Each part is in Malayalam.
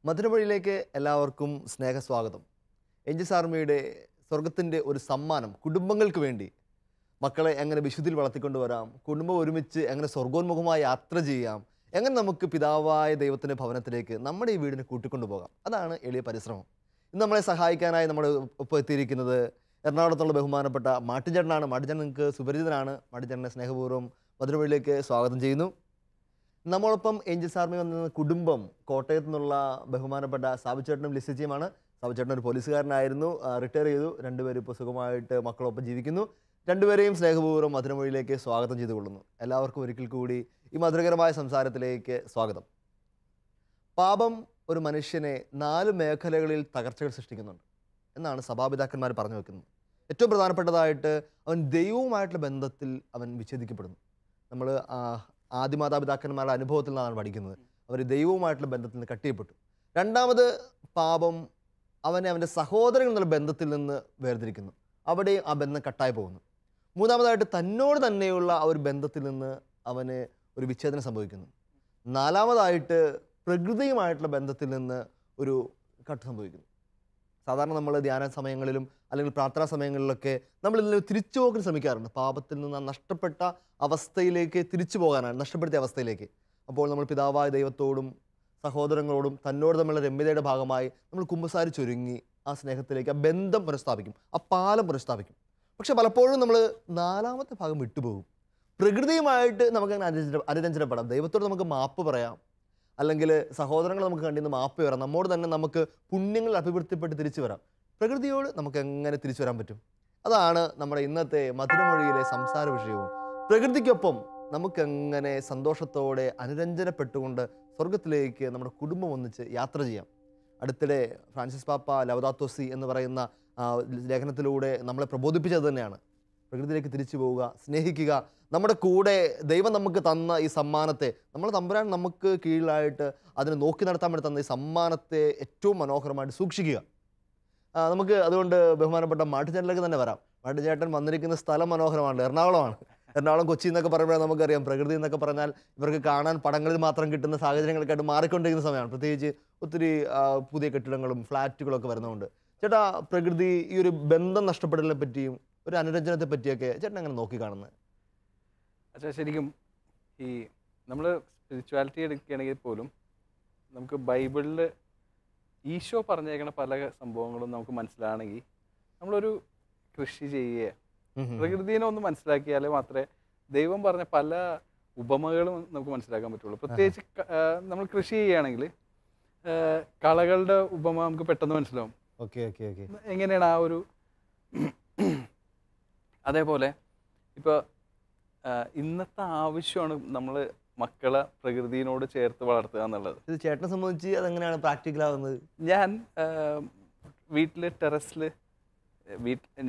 മധുരമൊഴിയിലേക്ക് എല്ലാവർക്കും സ്നേഹസ്വാഗതം. ഏഞ്ചൽസ് ആർമിയുടെ സ്വർഗത്തിൻ്റെ ഒരു സമ്മാനം കുടുംബങ്ങൾക്ക് വേണ്ടി. മക്കളെ എങ്ങനെ വിശുദ്ധിയിൽ വളർത്തിക്കൊണ്ടുവരാം, കുടുംബം ഒരുമിച്ച് എങ്ങനെ സ്വർഗോന്മുഖമായി യാത്ര ചെയ്യാം, എങ്ങനെ നമുക്ക് പിതാവായ ദൈവത്തിൻ്റെ ഭവനത്തിലേക്ക് നമ്മുടെ ഈ വീടിനെ കൂട്ടിക്കൊണ്ടുപോകാം. അതാണ് എളിയ പരിശ്രമം. ഇന്ന് നമ്മളെ സഹായിക്കാനായി നമ്മുടെ ഒപ്പം എത്തിയിരിക്കുന്നത് എറണാകുളത്തുള്ള ബഹുമാനപ്പെട്ട മാട്ടിൻചേട്ടനാണ്. മാട്ടിൻചേട്ടൻ നിങ്ങൾക്ക് സുപരിചിതനാണ്. മാട്ടിൻചേട്ടനെ സ്നേഹപൂർവ്വം മധുരമൊഴിയിലേക്ക് സ്വാഗതം ചെയ്യുന്നു. നമ്മളൊപ്പം ഏഞ്ചൽസ് ആർമി വന്ന കുടുംബം കോട്ടയത്ത് നിന്നുള്ള ബഹുമാനപ്പെട്ട സാബുചേട്ടനും ലിസിജിയുമാണ്. സാബുചേട്ടൻ ഒരു പോലീസുകാരനായിരുന്നു, റിട്ടയർ ചെയ്തു. രണ്ടുപേരും ഇപ്പോൾ സുഖമായിട്ട് മക്കളൊപ്പം ജീവിക്കുന്നു. രണ്ടുപേരെയും സ്നേഹപൂർവ്വം മധുരമൊഴിയിലേക്ക് സ്വാഗതം ചെയ്തുകൊള്ളുന്നു. എല്ലാവർക്കും ഒരിക്കൽ കൂടി ഈ മധുരകരമായ സംസാരത്തിലേക്ക് സ്വാഗതം. പാപം ഒരു മനുഷ്യനെ 4 മേഖലകളിൽ തകർച്ചകൾ സൃഷ്ടിക്കുന്നുണ്ട് എന്നാണ് സഭാപിതാക്കന്മാർ പറഞ്ഞു വെക്കുന്നത്. ഏറ്റവും പ്രധാനപ്പെട്ടതായിട്ട് അവൻ ദൈവവുമായിട്ടുള്ള ബന്ധത്തിൽ അവൻ വിച്ഛേദിക്കപ്പെടുന്നു. നമ്മൾ ആദിമാതാപിതാക്കന്മാരുടെ അനുഭവത്തിൽ നിന്നാണ് പഠിക്കുന്നത്. അവർ ദൈവവുമായിട്ടുള്ള ബന്ധത്തിൽ നിന്ന് കട്ട് ചെയ്യപ്പെട്ടു. രണ്ടാമത് പാപം അവനെ അവൻ്റെ സഹോദരങ്ങൾ എന്നുള്ള ബന്ധത്തിൽ നിന്ന് വേർതിരിക്കുന്നു. അവിടെ ആ ബന്ധം കട്ടായി പോകുന്നു. മൂന്നാമതായിട്ട് തന്നോട് തന്നെയുള്ള ആ ഒരു ബന്ധത്തിൽ നിന്ന് അവന് ഒരു വിച്ഛേദനം സംഭവിക്കുന്നു. നാലാമതായിട്ട് പ്രകൃതിയുമായിട്ടുള്ള ബന്ധത്തിൽ നിന്ന് ഒരു കട്ട് സംഭവിക്കുന്നു. സാധാരണ നമ്മൾ ധ്യാന സമയങ്ങളിലും അല്ലെങ്കിൽ പ്രാർത്ഥനാ സമയങ്ങളിലൊക്കെ നമ്മൾ ഇതിൽ തിരിച്ചു പോകാൻ ശ്രമിക്കാറുണ്ട്. പാപത്തിൽ നിന്ന് നഷ്ടപ്പെട്ട അവസ്ഥയിലേക്ക് തിരിച്ചു പോകാനാണ്, നഷ്ടപ്പെടുത്തിയ അവസ്ഥയിലേക്ക്. അപ്പോൾ നമ്മൾ പിതാവായ ദൈവത്തോടും സഹോദരങ്ങളോടും തന്നോട് തമ്മിലുള്ള രമ്യതയുടെ ഭാഗമായി നമ്മൾ കുമ്പസാരിച്ചൊരുങ്ങി ആ സ്നേഹത്തിലേക്ക്, ആ ബന്ധം പുനഃസ്ഥാപിക്കും, ആ പാലം പുനഃസ്ഥാപിക്കും. പക്ഷെ പലപ്പോഴും നമ്മൾ 4ാമത്തെ ഭാഗം വിട്ടുപോകും. പ്രകൃതിയുമായിട്ട് നമുക്ക് അനുരഞ്ജനപ്പെടാം, ദൈവത്തോട് നമുക്ക് മാപ്പ് പറയാം, അല്ലെങ്കിൽ സഹോദരങ്ങൾ നമുക്ക് കണ്ടിന്ന് മാപ്പ് വരാം, നമ്മോട് തന്നെ നമുക്ക് പുണ്യങ്ങൾ അഭിവൃദ്ധിപ്പെട്ട് തിരിച്ചു വരാം. പ്രകൃതിയോട് നമുക്ക് എങ്ങനെ തിരിച്ചു വരാൻ പറ്റും? അതാണ് നമ്മുടെ ഇന്നത്തെ മധുരമൊഴിയിലെ സംസാര വിഷയവും. പ്രകൃതിക്കൊപ്പം നമുക്കെങ്ങനെ സന്തോഷത്തോടെ അനുരഞ്ജനപ്പെട്ടുകൊണ്ട് സ്വർഗത്തിലേക്ക് നമ്മുടെ കുടുംബം ഒന്നിച്ച് യാത്ര ചെയ്യാം. അടുത്തിടെ ഫ്രാൻസിസ് പാപ്പ ലൗദാത്തോ സി എന്ന് പറയുന്ന ലേഖനത്തിലൂടെ നമ്മളെ പ്രബോധിപ്പിച്ചത് തന്നെയാണ്. പ്രകൃതിയിലേക്ക് തിരിച്ചു പോവുക, സ്നേഹിക്കുക, നമ്മുടെ കൂടെ ദൈവം നമുക്ക് തന്ന ഈ സമ്മാനത്തെ, നമ്മൾ തമ്പുരാൻ നമുക്ക് കീഴിലായിട്ട് അതിനെ നോക്കി നടത്താൻ വേണ്ടി തന്ന ഈ സമ്മാനത്തെ ഏറ്റവും മനോഹരമായിട്ട് സൂക്ഷിക്കുക. നമുക്ക് അതുകൊണ്ട് ബഹുമാനപ്പെട്ട മാട്ടുചേട്ടനിലേക്ക് തന്നെ വരാം. മാട്ടുചേട്ടൻ വന്നിരിക്കുന്ന സ്ഥലം മനോഹരമാണ്, എറണാകുളമാണ്. എറണാകുളം, കൊച്ചി എന്നൊക്കെ പറയുമ്പോൾ നമുക്കറിയാം, പ്രകൃതി എന്നൊക്കെ പറഞ്ഞാൽ ഇവർക്ക് കാണാൻ പടങ്ങളിൽ മാത്രം കിട്ടുന്ന സാഹചര്യങ്ങളൊക്കെ ആയിട്ട് മാറിക്കൊണ്ടിരിക്കുന്ന സമയമാണ്. പ്രത്യേകിച്ച് ഒത്തിരി പുതിയ കെട്ടിടങ്ങളും ഫ്ലാറ്റുകളൊക്കെ വരുന്നതുകൊണ്ട്. ചേട്ടാ, പ്രകൃതി ഈ ഒരു ബന്ധം നഷ്ടപ്പെടലിനെ പറ്റിയും ഒരു അനുരഞ്ജനത്തെ പറ്റിയൊക്കെ ചേട്ടൻ എങ്ങനെ നോക്കി കാണുന്നത്? അച്ഛാ, ശരിക്കും ഈ നമ്മൾ സ്പിരിച്വാലിറ്റി എടുക്കുകയാണെങ്കിൽ പോലും നമുക്ക് ബൈബിളിൽ ഈശോ പറഞ്ഞേക്കുന്ന പല സംഭവങ്ങളും നമുക്ക് മനസ്സിലാണെങ്കിൽ നമ്മളൊരു കൃഷി ചെയ്യുക, പ്രകൃതിനെ ഒന്ന് മനസ്സിലാക്കിയാൽ മാത്രമേ ദൈവം പറഞ്ഞ പല ഉപമകളും നമുക്ക് മനസ്സിലാക്കാൻ പറ്റുള്ളൂ. പ്രത്യേകിച്ച് നമ്മൾ കൃഷി ചെയ്യുകയാണെങ്കിൽ കളകളുടെ ഉപമ നമുക്ക് പെട്ടെന്ന് മനസ്സിലാവും. എങ്ങനെയാണ് ആ ഒരു അതേപോലെ ഇപ്പോൾ ഇന്നത്തെ ആവശ്യമാണ് നമ്മൾ മക്കളെ പ്രകൃതിയോട് ചേർത്ത് വളർത്തുക എന്നുള്ളത്. ഇത് ചേട്ടനെ സംബന്ധിച്ച് അതെങ്ങനെയാണ് പ്രാക്ടിക്കൽ ആവുന്നത്? ഞാൻ വീട്ടിൽ ടെറസിൽ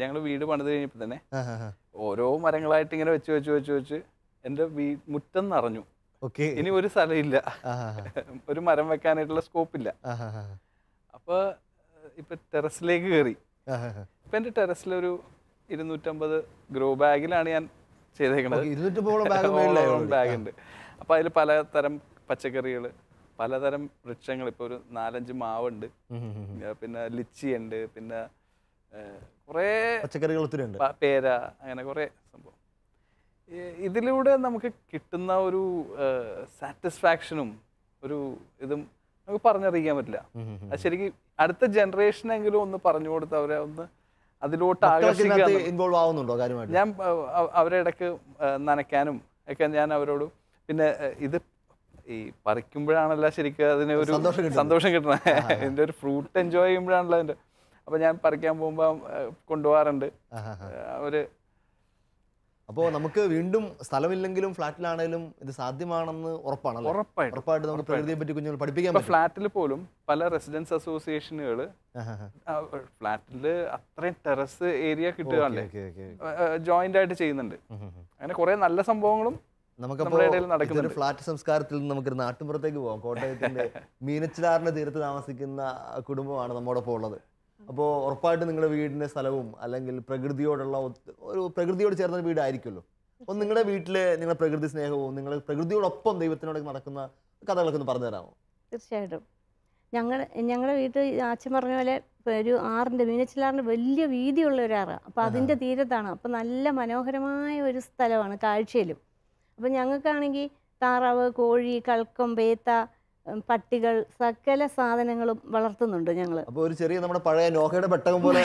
ഞങ്ങൾ വീട് പണിത് കഴിഞ്ഞപ്പോൾ തന്നെ ഓരോ മരങ്ങളായിട്ട് ഇങ്ങനെ വെച്ച് വെച്ച് വെച്ച് വെച്ച് എൻ്റെ മുറ്റം നിറഞ്ഞു. ഇനി ഒരു സ്ഥലമില്ല, ഒരു മരം വെക്കാനായിട്ടുള്ള സ്കോപ്പില്ല. അപ്പോൾ ഇപ്പം ടെറസിലേക്ക് കയറി. ഇപ്പം എൻ്റെ ടെറസിലൊരു 250 ഗ്രോ ബാഗിലാണ് ഞാൻ ചെയ്തേക്കണത്. ബാഗുണ്ട്. അപ്പോൾ അതിൽ പലതരം പച്ചക്കറികൾ, പലതരം വൃക്ഷങ്ങൾ, ഇപ്പോൾ ഒരു 4-5 മാവുണ്ട്, പിന്നെ ലിച്ചി ഉണ്ട്, പിന്നെ കുറേ പച്ചക്കറികൾ ഒത്തിരി ഉണ്ട്, പേര, അങ്ങനെ കുറേ സംഭവം. ഇതിലൂടെ നമുക്ക് കിട്ടുന്ന ഒരു സാറ്റിസ്ഫാക്ഷനും ഒരു ഇതും നമുക്ക് പറഞ്ഞറിയിക്കാൻ പറ്റില്ല. അത് ശരിക്കും അടുത്ത ജനറേഷനെങ്കിലും ഒന്ന് പറഞ്ഞു കൊടുത്ത് അവരെ ഒന്ന് അതിലോട്ട് ആകർഷിക്കാൻ. ഞാൻ അവരെ ഇടയ്ക്ക് നനയ്ക്കാനും ഒക്കെ ഞാൻ അവരോട്, പിന്നെ ഇത് ഈ പറിക്കുമ്പോഴാണല്ലോ ശരിക്കും അതിന് ഒരു സന്തോഷം കിട്ടണത്, ഇതിൻ്റെ ഒരു ഫ്രൂട്ട് എൻജോയ് ചെയ്യുമ്പോഴാണല്ലോ അതിൻ്റെ. അപ്പോൾ ഞാൻ പറിക്കാൻ പോകുമ്പോൾ കൊണ്ടുപോകാറുണ്ട് അവര്. അപ്പോൾ നമുക്ക് വീണ്ടും സ്ഥലമില്ലെങ്കിലും ഫ്ലാറ്റിലാണെങ്കിലും ഇത് സാധ്യമാണെന്ന് ഉറപ്പാണ്. ഉറപ്പായിട്ട് നമുക്ക് പ്രകൃതിയെ പറ്റി കുഞ്ഞുങ്ങൾ പഠിപ്പിക്കാൻ പറ്റും. ഫ്ലാറ്റിൽ പോലും പല റെസിഡൻസ് അസോസിയേഷനുകൾ ഫ്ലാറ്റിൽ അത്രയും ടെറസ് ഏരിയ കിട്ടുകയല്ലേ ജോയിന്റ് ആയിട്ട് ചെയ്യുന്നുണ്ട്. അങ്ങനെ കുറെ നല്ല സംഭവങ്ങളും നമ്മുടെ ഇടയിൽ നടക്കുന്നുണ്ട്. ഫ്ലാറ്റ് സംസ്കാരത്തിൽ നിന്ന് നമുക്കൊരു നാട്ടുമ്പുറത്തേക്ക് പോകാം. കോട്ടയത്തിന്റെ മീനച്ചിലാറിന്റെ തീരത്ത് താമസിക്കുന്ന കുടുംബമാണ് നമ്മോടൊപ്പം ഉള്ളത്. അപ്പോൾ ഉറപ്പായിട്ടും നിങ്ങളുടെ വീടിന്റെ സ്ഥലവും അല്ലെങ്കിൽ പ്രകൃതിയോടുള്ള ഒരു പ്രകൃതിയോട് ചേർന്ന വീടായിരിക്കുമല്ലോ. അപ്പോൾ നിങ്ങളുടെ വീട്ടിലെ നിങ്ങളുടെ പ്രകൃതി സ്നേഹവും നിങ്ങൾ പ്രകൃതിയോടൊപ്പം ദൈവത്തിനോട് നടക്കുന്ന കഥകളൊക്കെ ഒന്ന് പറഞ്ഞു തരാമോ? തീർച്ചയായിട്ടും. ഞങ്ങളുടെ വീട്ടിൽ അച്ഛൻ പറഞ്ഞ പോലെ ഒരു ആറിൻ്റെ മീനച്ചിലാറിൻ്റെ വലിയ വീതിയുള്ള ഒരു ആറാണ്. അപ്പോൾ അതിൻ്റെ തീരത്താണ്. അപ്പോൾ നല്ല മനോഹരമായ ഒരു സ്ഥലമാണ് കാഴ്ചയിലും. അപ്പോൾ ഞങ്ങൾക്കാണെങ്കിൽ താറാവ്, കോഴി, കൾക്കം, പേത്ത, പട്ടികൾ, സകല സാധനങ്ങളും വളർത്തുന്നുണ്ട് ഞങ്ങൾ. അപ്പോൾ ഒരു ചെറിയ നമ്മുടെ പഴയ നോഹയുടെ പെട്ടകം പോലെ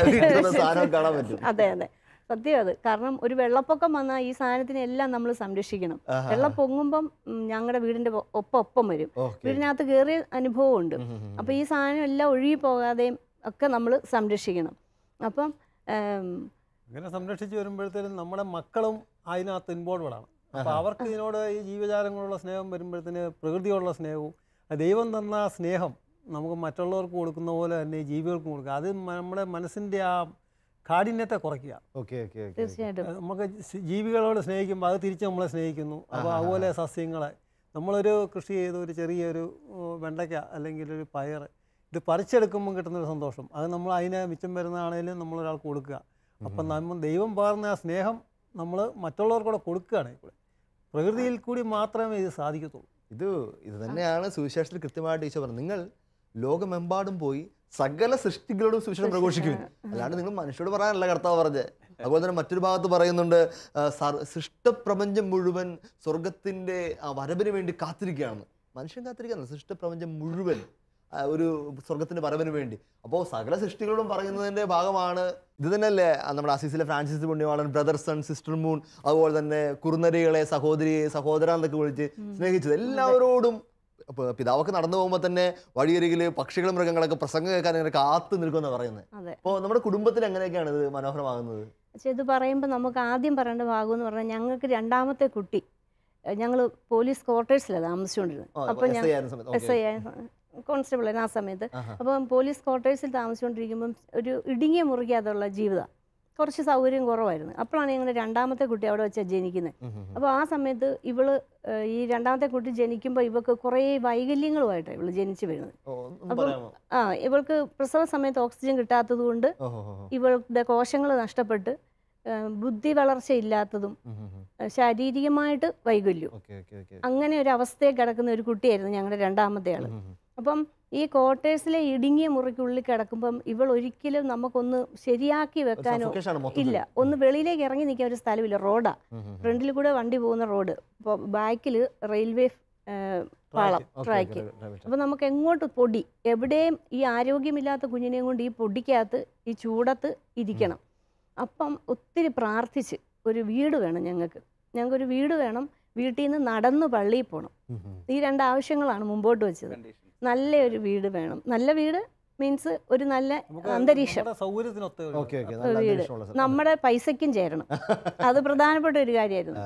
സാധനം കാണാൻ പറ്റും. അതെ അതെ, സത്യം അത്. കാരണം ഒരു വെള്ളപ്പൊക്കം വന്നാൽ ഈ സാധനത്തിനെല്ലാം നമ്മൾ സംരക്ഷിക്കണം. വെള്ളം പൊങ്ങുമ്പം ഞങ്ങളുടെ വീടിൻ്റെ ഒപ്പം വരും. വീടിനകത്ത് കയറിയ അനുഭവമുണ്ട്. അപ്പോൾ ഈ സാധനം എല്ലാം ഒഴുകി പോകാതെയും ഒക്കെ നമ്മൾ സംരക്ഷിക്കണം. അപ്പം അങ്ങനെ സംരക്ഷിച്ച് വരുമ്പോഴത്തേനും നമ്മുടെ മക്കളും അതിനകത്ത് ഇൻവോൾവഡാണ്. അപ്പോൾ അവർക്ക് ഇതിനോട് ഈ ജീവജാലങ്ങളുള്ള സ്നേഹം വരുമ്പോഴത്തേന് പ്രകൃതിയോടുള്ള സ്നേഹവും ദൈവം തന്ന സ്നേഹം നമുക്ക് മറ്റുള്ളവർക്ക് കൊടുക്കുന്ന പോലെ തന്നെ ജീവികൾക്കും കൊടുക്കുക. അത് നമ്മുടെ മനസ്സിൻ്റെ ആ കാഠിന്യത്തെ കുറയ്ക്കുക. തീർച്ചയായിട്ടും നമുക്ക് ജീവികളോട് സ്നേഹിക്കുമ്പോൾ അത് തിരിച്ച് നമ്മളെ സ്നേഹിക്കുന്നു. അപ്പോൾ അതുപോലെ സസ്യങ്ങളെ നമ്മളൊരു കൃഷി ചെയ്ത് ഒരു ചെറിയൊരു വെണ്ടയ്ക്ക അല്ലെങ്കിൽ ഒരു പയർ ഇത് പറിച്ചെടുക്കുമ്പോൾ കിട്ടുന്നൊരു സന്തോഷം, അത് നമ്മൾ അതിനെ മിച്ചം വരുന്നതാണെങ്കിലും നമ്മളൊരാൾക്ക് കൊടുക്കുക. അപ്പം നമ്മൾ ദൈവം പകർന്ന ആ സ്നേഹം നമ്മൾ മറ്റുള്ളവർക്കൂടെ കൊടുക്കുകയാണ്. പ്രകൃതിയിൽ കൂടി മാത്രമേ ഇത് സാധിക്കത്തുള്ളൂ. ഇത് തന്നെയാണ് സുവിശേഷത്തിൽ കൃത്യമായിട്ട് ഈശോ പറഞ്ഞത്. നിങ്ങൾ ലോകമെമ്പാടും പോയി സകല സൃഷ്ടികളോടും സുവിശേഷം പ്രഘോഷിക്കും. അല്ലാണ്ട് നിങ്ങൾ മനുഷ്യരോട് പറയാനല്ല കർത്താവ് പറഞ്ഞത്. അതുപോലെ തന്നെ മറ്റൊരു ഭാഗത്ത് പറയുന്നുണ്ട്, സൃഷ്ടപ്രപഞ്ചം മുഴുവൻ സ്വർഗത്തിന്റെ വരവിന് വേണ്ടി കാത്തിരിക്കുകയാണെന്ന്. മനുഷ്യൻ കാത്തിരിക്കുകയാണ്, സൃഷ്ടപ്രപഞ്ചം മുഴുവൻ ഒരു സ്വർഗത്തിന്റെ വരവിന് വേണ്ടി. അപ്പോൾ സകല സൃഷ്ടികളോടും പറയുന്നതിന്റെ ഭാഗമാണ് ഇത് തന്നെയല്ലേ നമ്മുടെ അസീസിലെ ഫ്രാൻസിസ് പുണ്യവാളൻ ബ്രദർ സൺ സിസ്റ്റർ മൂൺ, അതുപോലെ തന്നെ കുറുനരികളെ സഹോദര എന്നൊക്കെ വിളിച്ച് സ്നേഹിച്ചത്. എല്ലാവരോടും പിതാവൊക്കെ നടന്നു പോകുമ്പോൾ തന്നെ വഴിയരികിൽ പക്ഷികളും മൃഗങ്ങളൊക്കെ പ്രസംഗം കേൾക്കാൻ ഇങ്ങനെ കാത്തു നിൽക്കുമെന്ന് പറയുന്നത്. അപ്പോൾ നമ്മുടെ കുടുംബത്തിൽ എങ്ങനെയൊക്കെയാണ് ഇത് മനോഹരമാകുന്നത്? പക്ഷെ ഇത് പറയുമ്പോൾ നമുക്ക് ആദ്യം പറയേണ്ട ഭാഗം എന്ന് പറഞ്ഞാൽ ഞങ്ങൾക്ക് രണ്ടാമത്തെ കുട്ടി, ഞങ്ങൾ പോലീസ് ക്വാർട്ടേഴ്സിലാണ് താമസിച്ചുകൊണ്ടിരുന്നത്. അപ്പം SI കോൺസ്റ്റബിൾ ആ സമയത്ത്. അപ്പം പോലീസ് ക്വാർട്ടേഴ്സിൽ താമസിച്ചുകൊണ്ടിരിക്കുമ്പം ഒരു ഇടുങ്ങിയ മുറിക്കകത്തുള്ള ജീവിതം, കുറച്ച് സൗകര്യം കുറവായിരുന്നു. അപ്പോഴാണ് ഞങ്ങളുടെ രണ്ടാമത്തെ കുട്ടി അവിടെ വെച്ചാൽ ജനിക്കുന്നത്. അപ്പോൾ ആ സമയത്ത് ഈ രണ്ടാമത്തെ കുട്ടി ജനിക്കുമ്പോൾ ഇവൾക്ക് കുറേ വൈകല്യങ്ങളുമായിട്ടാണ് ഇവള് ജനിച്ചു വീഴുന്നത്. അപ്പം ഇവൾക്ക് പ്രസവ സമയത്ത് ഓക്സിജൻ കിട്ടാത്തത് കൊണ്ട് ഇവളുടെ കോശങ്ങൾ നഷ്ടപ്പെട്ട് ബുദ്ധി വളർച്ച ഇല്ലാത്തതും ശാരീരികമായിട്ട് വൈകല്യവും അങ്ങനെ ഒരു അവസ്ഥയെ കിടക്കുന്ന ഒരു കുട്ടിയായിരുന്നു ഞങ്ങളുടെ രണ്ടാമത്തെ ആള്. അപ്പം ഈ ക്വാർട്ടേഴ്സിലെ ഇടുങ്ങിയ മുറിക്കുള്ളിൽ കിടക്കുമ്പം ഇവൾ ഒരിക്കലും നമുക്കൊന്ന് ശരിയാക്കി വെക്കാനോ ഇല്ല, ഒന്ന് വെളിയിലേക്ക് ഇറങ്ങി നിൽക്കാൻ ഒരു സ്ഥലമില്ല. റോഡാ, ഫ്രണ്ടിൽ കൂടെ വണ്ടി പോകുന്ന റോഡ്, ഇപ്പോൾ ബാക്കിൽ റെയിൽവേ പാളം, ട്രാക്ക്. അപ്പം നമുക്ക് എങ്ങോട്ട് പൊടി, എവിടെയും ഈ ആരോഗ്യമില്ലാത്ത കുഞ്ഞിനെയും കൊണ്ട് ഈ പൊടിക്കകത്ത് ഈ ചൂടത്ത് ഇരിക്കണം. അപ്പം ഒത്തിരി പ്രാർത്ഥിച്ച് ഒരു വീട് വേണം ഞങ്ങൾക്കൊരു വീട് വേണം, വീട്ടിൽ നിന്ന് നടന്ന് പള്ളിയിൽ പോകണം. ഈ രണ്ട് ആവശ്യങ്ങളാണ് മുമ്പോട്ട് വെച്ചത്. നല്ലൊരു വീട് വേണം. നല്ല വീട് മീൻസ് ഒരു നല്ല അന്തരീക്ഷം, വീട് നമ്മുടെ പൈസയ്ക്കും ചേരണം. അത് പ്രധാനപ്പെട്ട ഒരു കാര്യമായിരുന്നു.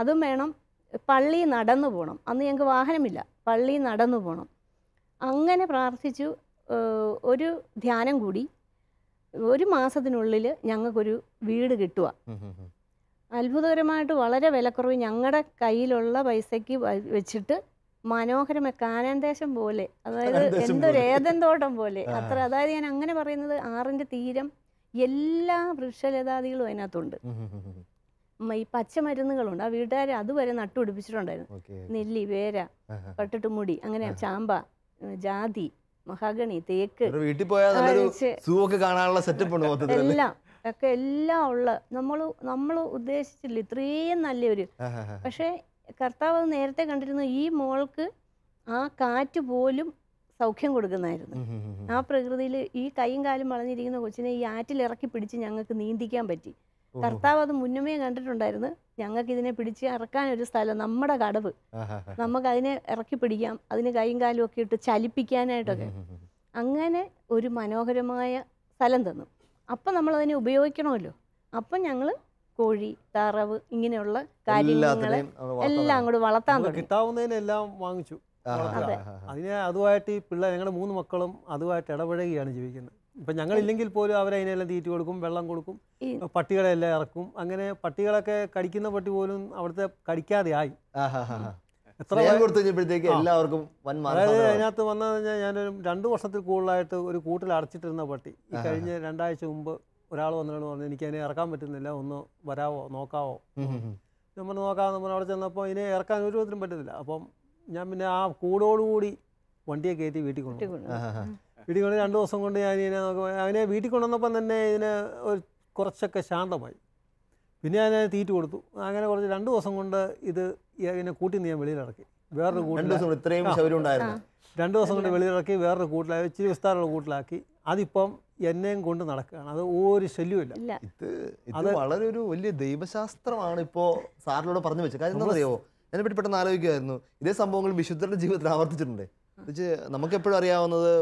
അതും വേണം. പള്ളി നടന്നു പോകണം. അന്ന് ഞങ്ങൾക്ക് വാഹനമില്ല, പള്ളി നടന്നു പോകണം. അങ്ങനെ പ്രാർത്ഥിച്ചു. ഒരു ധ്യാനം കൂടി 1 മാസത്തിനുള്ളിൽ ഞങ്ങൾക്കൊരു വീട് കിട്ടുക. അത്ഭുതകരമായിട്ട് വളരെ വിലക്കുറവ് ഞങ്ങളുടെ കയ്യിലുള്ള പൈസയ്ക്ക് വെച്ചിട്ട് മനോഹരമായ കാനാൻ ദേശം പോലെ, അതായത് എന്തൊരു ഏദൻ തോട്ടം പോലെ അത്ര. അതായത് ഞാൻ അങ്ങനെ പറയുന്നത്, ആറിൻ്റെ തീരം എല്ലാ വൃക്ഷലതാദികളും അതിനകത്തുണ്ട്. ഈ പച്ചമരുന്നുകളുണ്ട്. ആ വീട്ടുകാർ അതുവരെ നട്ടുപിടിപ്പിച്ചിട്ടുണ്ടായിരുന്നു. നെല്ലി, വേര, പട്ടിട്ടുമുടി, അങ്ങനെ ചാമ്പ, ജാതി, മഹാഗണി, തേക്ക്, എല്ലാം ഉള്ള നമ്മൾ ഉദ്ദേശിച്ചില്ല ഇത്രയും നല്ലൊരു. പക്ഷേ കർത്താവ് അത് നേരത്തെ കണ്ടിരുന്നു. ഈ മോൾക്ക് ആ കാറ്റ് പോലും സൗഖ്യം കൊടുക്കുന്നതായിരുന്നു. ആ പ്രകൃതിയിൽ ഈ കൈയും കാലും വളഞ്ഞിരിക്കുന്ന കൊച്ചിനെ ഈ ആറ്റിൽ ഇറക്കി പിടിച്ച് ഞങ്ങൾക്ക് നീന്തിക്കാൻ പറ്റി. കർത്താവ് അത് മുന്നമേ കണ്ടിട്ടുണ്ടായിരുന്നു. ഞങ്ങൾക്ക് ഇതിനെ പിടിച്ച് ഇറക്കാൻ ഒരു സ്ഥലം, നമ്മുടെ കടവ്, നമുക്ക് അതിനെ ഇറക്കി പിടിക്കാം, അതിന് കൈയും കാലും ഒക്കെ ഇട്ട് ചലിപ്പിക്കാനായിട്ടൊക്കെ. അങ്ങനെ ഒരു മനോഹരമായ സ്ഥലം തന്നു. അപ്പം നമ്മളതിനെ ഉപയോഗിക്കണമല്ലോ. അപ്പം ഞങ്ങൾ കോഴി, താറാവ്, ഇങ്ങനെയുള്ള കാര്യങ്ങളെ എല്ലാം അങ്ങോട്ട് വളർത്താൻ തുടങ്ങി. കിട്ടാവുന്നതിനെല്ലാം വാങ്ങിച്ചു. അതിനെ അതുമായിട്ട് ഈ പിള്ളേർ, ഞങ്ങളുടെ 3 മക്കളും അതുമായിട്ട് ഇടപഴകിയാണ് ജീവിക്കുന്നത്. ഇപ്പം ഞങ്ങളില്ലെങ്കിൽ പോലും അവരതിനെല്ലാം തീറ്റ കൊടുക്കും, വെള്ളം കൊടുക്കും, പട്ടികളെല്ലാം ഇറക്കും. അങ്ങനെ പട്ടികളൊക്കെ കടിക്കുന്ന പട്ടി പോലും അവിടുത്തെ കടിക്കാതെ ആയി. എല്ലാവർക്കും അതായത് അതിനകത്ത് വന്നതെന്ന് പറഞ്ഞാൽ ഞാനൊരു 2 വർഷത്തിൽ കൂടുതലായിട്ട് ഒരു കൂട്ടിൽ അടച്ചിട്ടിരുന്ന പട്ടി ഈ കഴിഞ്ഞ 2 ആഴ്ച മുമ്പ് ഒരാൾ വന്നിട്ട് പറഞ്ഞു എനിക്ക് അതിനെ ഇറക്കാൻ പറ്റുന്നില്ല, ഒന്ന് വരാവോ നോക്കാവോ. നമ്മൾ നോക്കാമെന്ന് പറഞ്ഞാൽ അവിടെ ചെന്നപ്പോൾ ഇതിനെ ഇറക്കാൻ ഒരു വിധത്തിലും പറ്റുന്നില്ല. അപ്പം ഞാൻ പിന്നെ ആ കൂടോടുകൂടി വണ്ടിയെ കയറ്റി വീട്ടിൽ കൊണ്ടുപോകും. വീട്ടിൽ കൊണ്ട് 2 ദിവസം കൊണ്ട് ഞാൻ ഇതിനെ നോക്കുമ്പോൾ അതിനെ വീട്ടിൽ കൊണ്ടുവന്നപ്പം തന്നെ ഇതിന് കുറച്ചൊക്കെ ശാന്തമായി. പിന്നെ ഞാൻ തീറ്റ കൊടുത്തു. അങ്ങനെ കുറച്ച് 2 ദിവസം കൊണ്ട് ഇതിനെ കൂട്ടി ഞാൻ വെളിയിലിറക്കി. വേറൊരു കൂട്ടിൽ 2 ദിവസം കൊണ്ട് വെളിയിലിറക്കി വേറൊരു കൂട്ടിലാക്കി, ഇച്ചിരി വിസ്താരമുള്ള കൂട്ടിലാക്കി. അതിപ്പം എന്നെയും കൊണ്ട് നടക്കുകയാണ്. അത് ഒരു ശല്യമില്ല. ഇത് വളരെ ഒരു വലിയ ദൈവശാസ്ത്രമാണ് ഇപ്പോൾ സാറിനോട് പറഞ്ഞു വെച്ചത്. കാര്യം എന്താണെന്നറിയോ, അതിനെപ്പറ്റി പെട്ടെന്ന് ആലോചിക്കുമായിരുന്നു. ഇതേ സംഭവങ്ങൾ വിശുദ്ധരുടെ ജീവിതത്തിൽ ആവർത്തിച്ചിട്ടുണ്ട്. നമുക്കെപ്പോഴും അറിയാവുന്നത്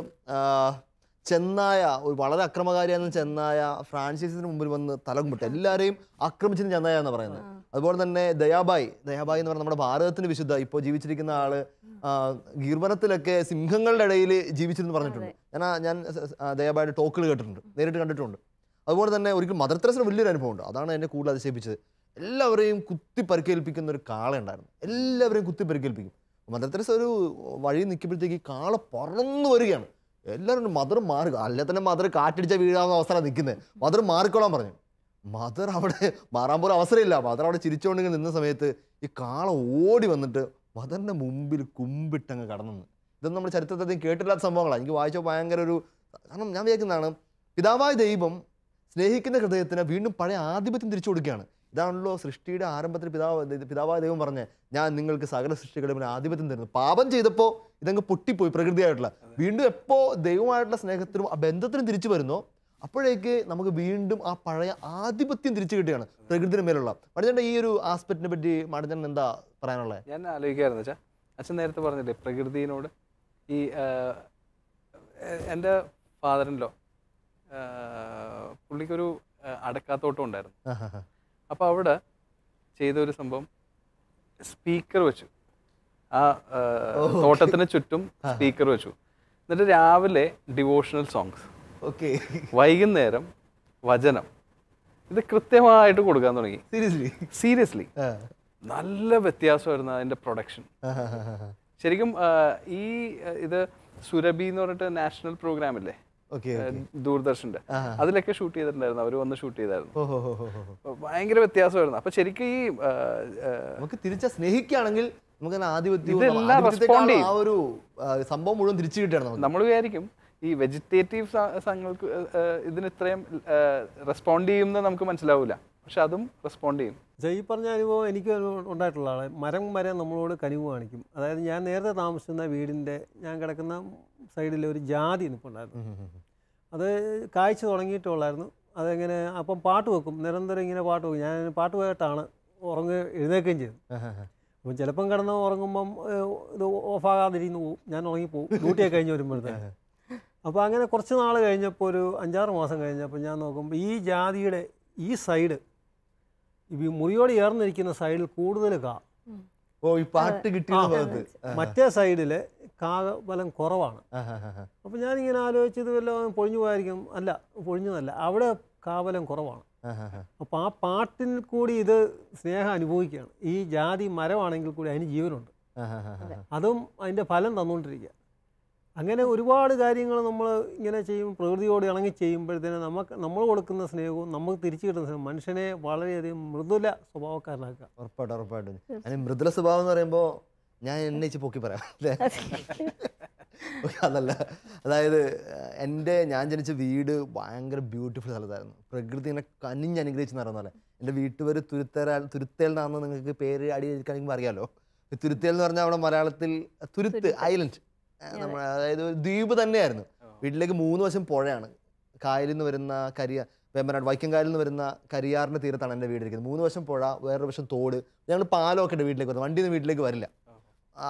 ചെന്നായ, ഒരു വളരെ അക്രമകാരിയായിരുന്ന ചെന്നായ ഫ്രാൻസിസിന് മുമ്പിൽ വന്ന് തലകുമ്പിട്ട് എല്ലാവരെയും ആക്രമിച്ചത് ചെന്നായ എന്ന് പറയുന്നത്. അതുപോലെ തന്നെ ദയാബായി എന്ന് പറഞ്ഞാൽ നമ്മുടെ ഭാരതത്തിന് വിശുദ്ധ, ഇപ്പോൾ ജീവിച്ചിരിക്കുന്ന ആള് ഗീർവനത്തിലൊക്കെ സിംഹങ്ങളുടെ ഇടയിൽ ജീവിച്ചിരുന്നു പറഞ്ഞിട്ടുണ്ട്. ഞാൻ ദയാബായുടെ ടോക്കുകൾ കേട്ടിട്ടുണ്ട്, നേരിട്ട് കണ്ടിട്ടുണ്ട്. അതുപോലെ തന്നെ ഒരിക്കലും മദർ തെരേസയുടെ വലിയൊരു അനുഭവമുണ്ട്. അതാണ് എന്നെ കൂടുതൽ അതിശയിപ്പിച്ചത്. എല്ലാവരെയും കുത്തി പരിക്കേൽപ്പിക്കുന്ന ഒരു കാളയുണ്ടായിരുന്നു. എല്ലാവരെയും കുത്തി പരിക്കേൽപ്പിക്കും. മദർ തെരേസ ഒരു വഴി നിൽക്കുമ്പോഴത്തേക്ക് ഈ കാള പറന്നു വരികയാണ്. എല്ലാവരും മദർ മാറുക, അല്ലെ തന്നെ മദർ കാറ്റടിച്ച വീഴാവുന്ന അവസരമാണ് നിൽക്കുന്നത്. മദർ മാറിക്കോളാൻ പറഞ്ഞു. മദർ അവിടെ മാറാൻ പോലും അവസരമില്ല. മദർ അവിടെ ചിരിച്ചുകൊണ്ടെങ്കിൽ നിന്ന സമയത്ത് ഈ കാള ഓടി വന്നിട്ട് മദറിൻ്റെ മുമ്പിൽ കുമ്പിട്ടങ്ങ് കടന്നു. ഇതൊന്നും നമ്മുടെ ചരിത്രത്തിൽ കേട്ടില്ലാത്ത സംഭവങ്ങളാണ്. എനിക്ക് വായിച്ച ഭയങ്കര ഒരു, കാരണം ഞാൻ വിചാരിക്കുന്നതാണ്, പിതാവായ ദൈവം സ്നേഹിക്കുന്ന ഹൃദയത്തിന് വീണ്ടും പഴയ ആധിപത്യം തിരിച്ചു കൊടുക്കുകയാണ്. ഇതാണല്ലോ സൃഷ്ടിയുടെ ആരംഭത്തിൽ പിതാവായ ദൈവം പറഞ്ഞ് ഞാൻ നിങ്ങൾക്ക് സകല സൃഷ്ടികളുടെ ആധിപത്യം തരുന്നു. പാപം ചെയ്തപ്പോൾ ഇതങ്ങ് പൊട്ടിപ്പോയി പ്രകൃതിയായിട്ടുള്ള. വീണ്ടും എപ്പോൾ ദൈവമായിട്ടുള്ള സ്നേഹത്തിനും ആ ബന്ധത്തിനും തിരിച്ചു വരുന്നോ അപ്പോഴേക്ക് നമുക്ക് വീണ്ടും ആ പഴയ ആധിപത്യം തിരിച്ചു കിട്ടുകയാണ് പ്രകൃതിയുടെ മേലുള്ള. മണിച്ചേട്ടൻ ഈ ഒരു ആസ്പെക്റ്റിനെ പറ്റി മണിച്ചേട്ടൻ എന്താ പറയാനുള്ളത്? ഞാൻ ആലോചിക്കായിരുന്നു വെച്ചാൽ അച്ഛൻ നേരത്തെ പറഞ്ഞില്ലേ പ്രകൃതിയോട്. ഈ എൻ്റെ ഫാദറിൻലോ പുള്ളിക്കൊരു അടക്കാത്തോട്ടം ഉണ്ടായിരുന്നു. അപ്പോൾ അവിടെ ചെയ്തൊരു സംഭവം, സ്പീക്കർ വെച്ചു. ആ തോട്ടത്തിന് ചുറ്റും സ്പീക്കർ വെച്ചു. എന്നിട്ട് രാവിലെ ഡിവോഷണൽ സോങ്സ്, വൈകുന്നേരം വചനം. ഇത് കൃത്യമായിട്ട് കൊടുക്കാൻ തുടങ്ങി. സീരിയസ്ലി നല്ല വ്യത്യാസമായിരുന്നു അതിൻ്റെ പ്രൊഡക്ഷൻ. ശരിക്കും ഈ ഇത് സുരഭി എന്ന് പറഞ്ഞിട്ട് നാഷണൽ പ്രോഗ്രാം ഇല്ലേ ദൂരദർശന്റെ, അതിലൊക്കെ ഷൂട്ട് ചെയ്തിട്ടുണ്ടായിരുന്നു. അവർ വന്ന് ഷൂട്ട് ചെയ്തായിരുന്നു. ഭയങ്കര വ്യത്യാസമായിരുന്നു. അപ്പൊ ശരിക്കും ഈ നമുക്ക് തിരിച്ച സ്നേഹിക്കുകയാണെങ്കിൽ നമുക്ക് ആ ഒരു സംഭവം മുഴുവൻ തിരിച്ചു കിട്ടുകയാണ്. നമ്മൾ വിചാരിക്കും ഈ വെജിറ്റേറ്റീവ് സംഘങ്ങൾക്ക് ഇതിന് ഇത്രയും റെസ്പോണ്ട് ചെയ്യുമെന്ന് നമുക്ക് മനസ്സിലാവില്ല. പക്ഷെ അതും റെസ്പോണ്ട് ചെയ്യും. ഈ പറഞ്ഞ അനുഭവം എനിക്ക് ഉണ്ടായിട്ടുള്ള ആളെ മരം നമ്മളോട് കനിവ് കാണിക്കും. അതായത് ഞാൻ നേരത്തെ താമസിക്കുന്ന വീടിൻ്റെ ഞാൻ കിടക്കുന്ന സൈഡിൽ ഒരു ജാതി നിൽപ്പുണ്ടായിരുന്നു. അത് കായ്ച്ചു തുടങ്ങിയിട്ടുള്ളായിരുന്നു. അതെങ്ങനെ അപ്പം പാട്ട് വെക്കും, നിരന്തരം ഇങ്ങനെ പാട്ട് വെക്കും. ഞാൻ പാട്ട് കേട്ടാണ് എഴുന്നേൽക്കുകയും ചെയ്തു. അപ്പം ചിലപ്പം കിടന്ന് ഉറങ്ങുമ്പം ഇത് ഓഫാകാതിരിക്കുന്നു പോവും, ഞാൻ ഉറങ്ങിപ്പോവും ഡ്യൂട്ടിയൊക്കെ കഴിഞ്ഞ് വരുമ്പോഴത്തേക്ക്. അപ്പോൾ അങ്ങനെ കുറച്ച് നാൾ കഴിഞ്ഞപ്പോൾ ഒരു 5-6 മാസം കഴിഞ്ഞപ്പോൾ ഞാൻ നോക്കുമ്പോൾ ഈ ജാതിയുടെ ഈ സൈഡ്, ഈ മുറിയോട് ചേർന്നിരിക്കുന്ന സൈഡിൽ കൂടുതൽ മറ്റേ സൈഡിൽ കാബലം കുറവാണ്. അപ്പം ഞാനിങ്ങനെ ആലോചിച്ചത് വല്ലതും പൊഴിഞ്ഞു പോയായിരിക്കും. അല്ല, പൊഴിഞ്ഞതല്ല, അവിടെ കാബലം കുറവാണ്. അപ്പം ആ പാട്ടിൽ കൂടി ഇത് സ്നേഹം അനുഭവിക്കുകയാണ്. ഈ ജാതി മരമാണെങ്കിൽ കൂടി അതിന് ജീവനുണ്ട്. അതും അതിൻ്റെ ഫലം തന്നുകൊണ്ടിരിക്കുക. അങ്ങനെ ഒരുപാട് കാര്യങ്ങൾ നമ്മൾ ഇങ്ങനെ ചെയ്യും, പ്രകൃതിയോട് ഇണങ്ങി ചെയ്യുമ്പോഴത്തേന് നമ്മൾ കൊടുക്കുന്ന സ്നേഹവും നമുക്ക് തിരിച്ചു കിട്ടുന്ന സ്നേഹം മനുഷ്യനെ വളരെയധികം മൃദുല സ്വഭാവക്കാരനാക്കുക. ഉറപ്പായിട്ടും മൃദുല സ്വഭാവം എന്ന് പറയുമ്പോൾ ഞാൻ എന്നെ പൊക്കി പറയാം അല്ലേ? അതല്ല, അതായത് ഞാൻ ജനിച്ച വീട് ഭയങ്കര ബ്യൂട്ടിഫുൾ സ്ഥലത്തായിരുന്നു. പ്രകൃതി ഇങ്ങനെ കനിഞ്ഞ് അനുഗ്രഹിച്ചെന്ന് പറയുന്ന പോലെ. എൻ്റെ വീട്ടുപേര് തുരുത്തേലാണെന്ന് നിങ്ങൾക്ക് പേര് അടിയിരിക്കാനെങ്കിൽ അറിയാമല്ലോ. തുരുത്തേൽ എന്ന് പറഞ്ഞാൽ അവിടെ മലയാളത്തിൽ തുരുത്ത് ഐലൻഡ്, അതായത് ദ്വീപ് തന്നെയായിരുന്നു. വീട്ടിലേക്ക് 3 വശം പുഴയാണ്. കായലിൽ നിന്ന് വരുന്ന വേമ്പനാട് വൈക്കം കായലിൽ നിന്ന് വരുന്ന കരിയാറിൻ്റെ തീരത്താണ് എൻ്റെ വീടിരിക്കുന്നത്. 3 വശം പുഴ, വേറൊരു വശം തോട്. ഞങ്ങൾ പാലമൊക്കെ ഉണ്ട് വീട്ടിലേക്ക് വരുന്നത്. വണ്ടിയിൽ നിന്ന് വീട്ടിലേക്ക് വരില്ല.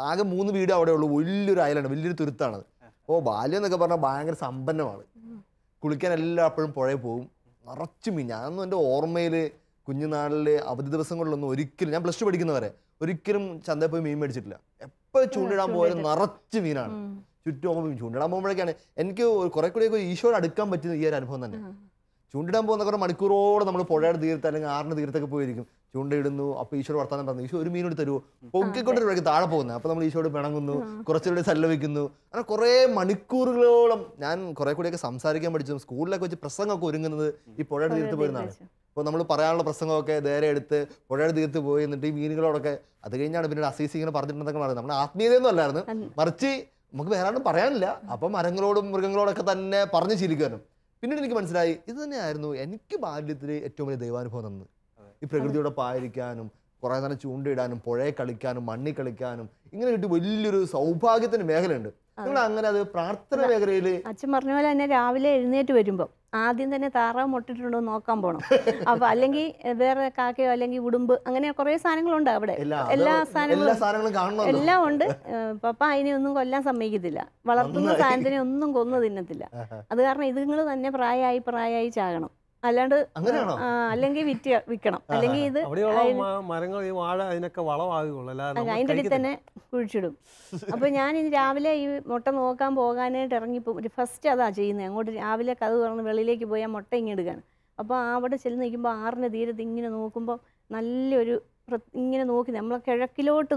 ആകെ 3 വീട് അവിടെ ഉള്ളൂ. വലിയൊരു അയലാണ്, വലിയൊരു തുരുത്താണത്. ബാല്യം എന്നൊക്കെ പറഞ്ഞാൽ ഭയങ്കര സമ്പന്നമാണ്. കുളിക്കാൻ എല്ലാപ്പോഴും പുഴയിൽ പോകും, നിറച്ച് മീൻ. ഞാനൊന്നും എൻ്റെ ഓർമ്മയിൽ കുഞ്ഞുനാളിൽ അവധി ദിവസങ്ങളിലൊന്നും ഒരിക്കലും, ഞാൻ +2 പഠിക്കുന്നവരെ ഒരിക്കലും ചന്തയിൽ പോയി മീൻ മേടിച്ചിട്ടില്ല. എപ്പോൾ ചൂണ്ടിടാൻ പോയാലും നിറച്ച് മീനാണ്. ചുറ്റും ചൂണ്ടിടാൻ പോകുമ്പോഴേക്കാണ് എനിക്ക് കുറെ കൂടിയൊക്കെ ഈശോയോട് അടുക്കാൻ പറ്റുന്ന ഈ ഒരു അനുഭവം തന്നെ. ചൂണ്ടിടാൻ പോകുന്ന കുറേ മണിക്കൂറോടെ നമ്മൾ പുഴയുടെ തീരത്ത് അല്ലെങ്കിൽ ആറിന് തീരത്തൊക്കെ പോയിരിക്കും, ചൂണ്ടയിടുന്നു. അപ്പോൾ ഈശോട് വർത്താനം പറഞ്ഞു, ഈശോ ഒരു മീനോട് തരുമോ, പൊക്കിക്കൊണ്ടിരിക്കും താഴെ പോകുന്നത്. അപ്പോൾ നമ്മൾ ഈശോട് പിണങ്ങുന്നു, കുറച്ചുകൂടി സല്ലപിക്കുന്നു. അങ്ങനെ കുറേ മണിക്കൂറുകളോളം ഞാൻ കുറെ കൂടിയൊക്കെ സംസാരിക്കാൻ പഠിച്ചു. സ്കൂളിലൊക്കെ വെച്ച് പ്രസംഗമൊക്കെ ഒരുങ്ങുന്നത് ഈ പുഴയുടെ തീരത്ത് പോയിരുന്നാണ്. അപ്പോൾ നമ്മൾ പറയാനുള്ള പ്രസംഗമൊക്കെ നേരെ എടുത്ത് പുഴയുടെ തീരത്ത് പോയി എന്നിട്ട് ഈ മീനുകളോടൊക്കെ, അത് കഴിഞ്ഞാണ് പിന്നീട് അസീസി ഇങ്ങനെ പറഞ്ഞിട്ടുണ്ടെന്നൊക്കെ പറയുന്നത്. നമ്മുടെ ആത്മീയതയൊന്നും അല്ലായിരുന്നു, മറിച്ച് നമുക്ക് വേറെ ആരും പറയാനില്ല. അപ്പം മരങ്ങളോടും മൃഗങ്ങളോടൊക്കെ തന്നെ പറഞ്ഞു ശീലിക്കുവാനും. പിന്നീട് എനിക്ക് മനസ്സിലായി ഇത് തന്നെയായിരുന്നു എനിക്ക് ബാല്യത്തിൽ ഏറ്റവും വലിയ ദൈവാനുഭവം തന്നത്. ഈ പ്രകൃതിയോടൊപ്പം ആയിരിക്കാനും കുറേ നേരം ചൂണ്ടയിടാനും പുഴയെ കളിക്കാനും മണ്ണിൽ കളിക്കാനും ഇങ്ങനെ കിട്ടി വലിയൊരു സൗഭാഗ്യത്തിന്റെ മേഖലയുണ്ട്. നിങ്ങൾ അങ്ങനെ അത് പ്രാർത്ഥന മേഖലയിൽ അച്ഛൻ പറഞ്ഞ പോലെ തന്നെ രാവിലെ എഴുന്നേറ്റ് വരുമ്പോൾ ആദ്യം തന്നെ താറാവ് മുട്ടിട്ടുണ്ടോ നോക്കാൻ പോകണം. അപ്പോൾ അല്ലെങ്കിൽ വേറെ കാക്കയോ അല്ലെങ്കിൽ ഉടുമ്പ് അങ്ങനെ കുറേ സാധനങ്ങളുണ്ട് അവിടെ. എല്ലാ സാധനങ്ങളും എല്ലാം ഉണ്ട്. പപ്പ അതിനെ ഒന്നും കൊല്ലാൻ സമ്മതിക്കത്തില്ല, വളർത്തുന്ന സാധനത്തിനെ ഒന്നും കൊന്നു തിന്നത്തില്ല. അത് കാരണം ഇതുങ്ങൾ തന്നെ പ്രായമായി ചാകണം, അല്ലാണ്ട് അല്ലെങ്കിൽ വിൽക്കണം, അല്ലെങ്കിൽ ഇത് മരങ്ങൾ ഈ വാഴ അതിനൊക്കെ വളമാകുള്ളൂ, അതിൻ്റെ ഇടയിൽ തന്നെ കുഴിച്ചിടും. അപ്പോൾ ഞാൻ ഇനി രാവിലെ ഈ മുട്ട നോക്കാൻ പോകാനായിട്ട് ഇറങ്ങിപ്പോൾ ഫസ്റ്റ് അതാ ചെയ്യുന്നത്. അങ്ങോട്ട് രാവിലെ കഥ തുറന്ന് വെളിയിലേക്ക് പോയി ആ മുട്ട ഇങ്ങെടുക്കാണ്. അപ്പോൾ അവിടെ ചെന്ന് നിൽക്കുമ്പോൾ ആറിൻ്റെ തീരത്ത് ഇങ്ങനെ നോക്കുമ്പോൾ നല്ലൊരു ഇങ്ങനെ നോക്കി നമ്മൾ കിഴക്കിലോട്ട്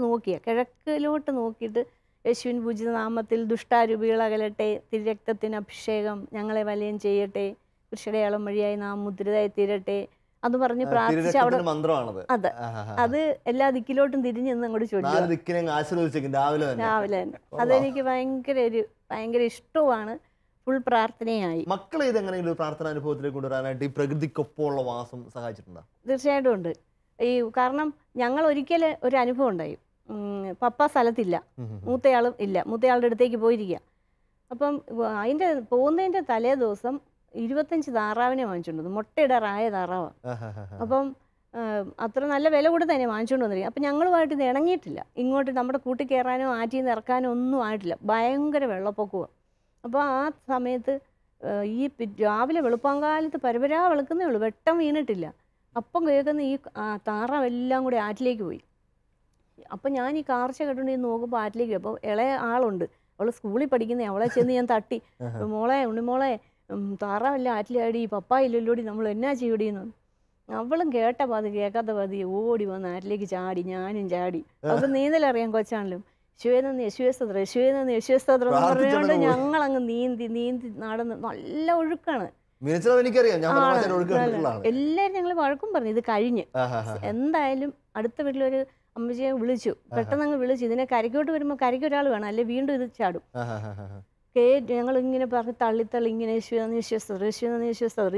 നോക്കിയിട്ട് യേശുവിൻ പൂജിത നാമത്തിൽ ദുഷ്ടാരൂപികൾ അകലട്ടെ, തിരുരക്തത്തിന് അഭിഷേകം ഞങ്ങളെ വലയം ചെയ്യട്ടെ, കൃഷിയടയാളം വഴിയായി നാം മുദ്രിതയായി തീരട്ടെ അത് പറഞ്ഞ് പ്രാർത്ഥിച്ച് അവിടെ അതെ അത് എല്ലാ ദിക്കിലോട്ടും തിരിഞ്ഞ് നിന്ന് അങ്ങോട്ട് ചൊല്ലി രാവിലെ തന്നെ. അതെനിക്ക് ഭയങ്കര ഇഷ്ടവുമാണ്. ഫുൾ പ്രാർത്ഥനയായി. മക്കളെ ഇതെങ്ങനെയെങ്കിലും പ്രാർത്ഥന അനുഭവത്തിലേക്ക് കൊണ്ടുവരാനായിട്ട് ഈ പ്രകൃതിക്കൊപ്പമുള്ള വാസം സഹായിച്ചിട്ടുണ്ടോ? തീർച്ചയായിട്ടും ഉണ്ട്. കാരണം ഞങ്ങൾ ഒരിക്കൽ ഒരു അനുഭവം ഉണ്ടായി. പപ്പ സ്ഥലത്തില്ല, മൂത്തയാളും ഇല്ല, മൂത്തയാളുടെ അടുത്തേക്ക് പോയിരിക്കുക. അപ്പം അതിൻ്റെ പോകുന്നതിൻ്റെ തലേ ദിവസം 25 താറാവിനെ വാങ്ങിച്ചുകൊണ്ട്, മുട്ടയിടാറായ താറാവാണ്. അപ്പം അത്ര നല്ല വില കൊടുത്ത് തന്നെ വാങ്ങിച്ചുകൊണ്ട് വന്നിരിക്കും. അപ്പം ഞങ്ങളുമായിട്ട് ഇത് ഇണങ്ങിയിട്ടില്ല, ഇങ്ങോട്ട് നമ്മുടെ കൂട്ടി കയറാനോ ആറ്റിൽ നിന്ന് ഇറക്കാനോ ഒന്നും ആയിട്ടില്ല. ഭയങ്കര വെള്ളപ്പൊക്കമാണ്. അപ്പോൾ ആ സമയത്ത് ഈ രാവിലെ വെളുപ്പാങ്കാലത്ത് പരപരാ വെളുക്കുന്നേ ഉള്ളൂ, വെട്ടം വീണിട്ടില്ല. അപ്പം കേൾക്കുന്ന ഈ താറാവെല്ലാം കൂടി ആറ്റിലേക്ക് പോയി. അപ്പം ഞാൻ ഈ കാർച്ച കെട്ടുകൊണ്ട് നോക്കുമ്പോൾ ആറ്റിലേക്ക്. അപ്പോൾ ഇളയ ആളുണ്ട്, അവൾ സ്കൂളിൽ പഠിക്കുന്നേ, അവളെ ചെന്ന് ഞാൻ തട്ടി, മോളെ ഉണ്ണിമോളെ താറാവല്ല ആറ്റിലാടി, പപ്പായില്ലല്ലോടി, നമ്മൾ എന്നാ ചെയ്യടിയെന്ന്. അവളും കേട്ട പാതി കേൾക്കാത്ത പാതി ഓടി വന്ന് ആറ്റിലേക്ക് ചാടി, ഞാനും ചാടി. അവൾക്ക് നീന്തലറിയാം കൊച്ചാണല്ലോ. യേശുവേ എന്ന് പറഞ്ഞുകൊണ്ട് ഞങ്ങളങ്ങ് നീന്തി നടന്ന് നല്ല ഒഴുക്കാണ്. എല്ലാവരും ഞങ്ങൾ വഴക്കും പറഞ്ഞു. ഇത് കഴിഞ്ഞ് എന്തായാലും അടുത്ത വീട്ടിലൊരു അമ്മച്ചിയെ വിളിച്ചു, പെട്ടെന്ന് അങ്ങ് വിളിച്ചു. ഇതിനെ കരയ്ക്കോട്ട് വരുമ്പോൾ കരയ്ക്ക് ഒരാൾ വേണം, അല്ലെ വീണ്ടും ഇത് ചാടും. ഞങ്ങൾ ഇങ്ങനെ പറഞ്ഞ് തള്ളി ഇങ്ങനെ യേശുവേ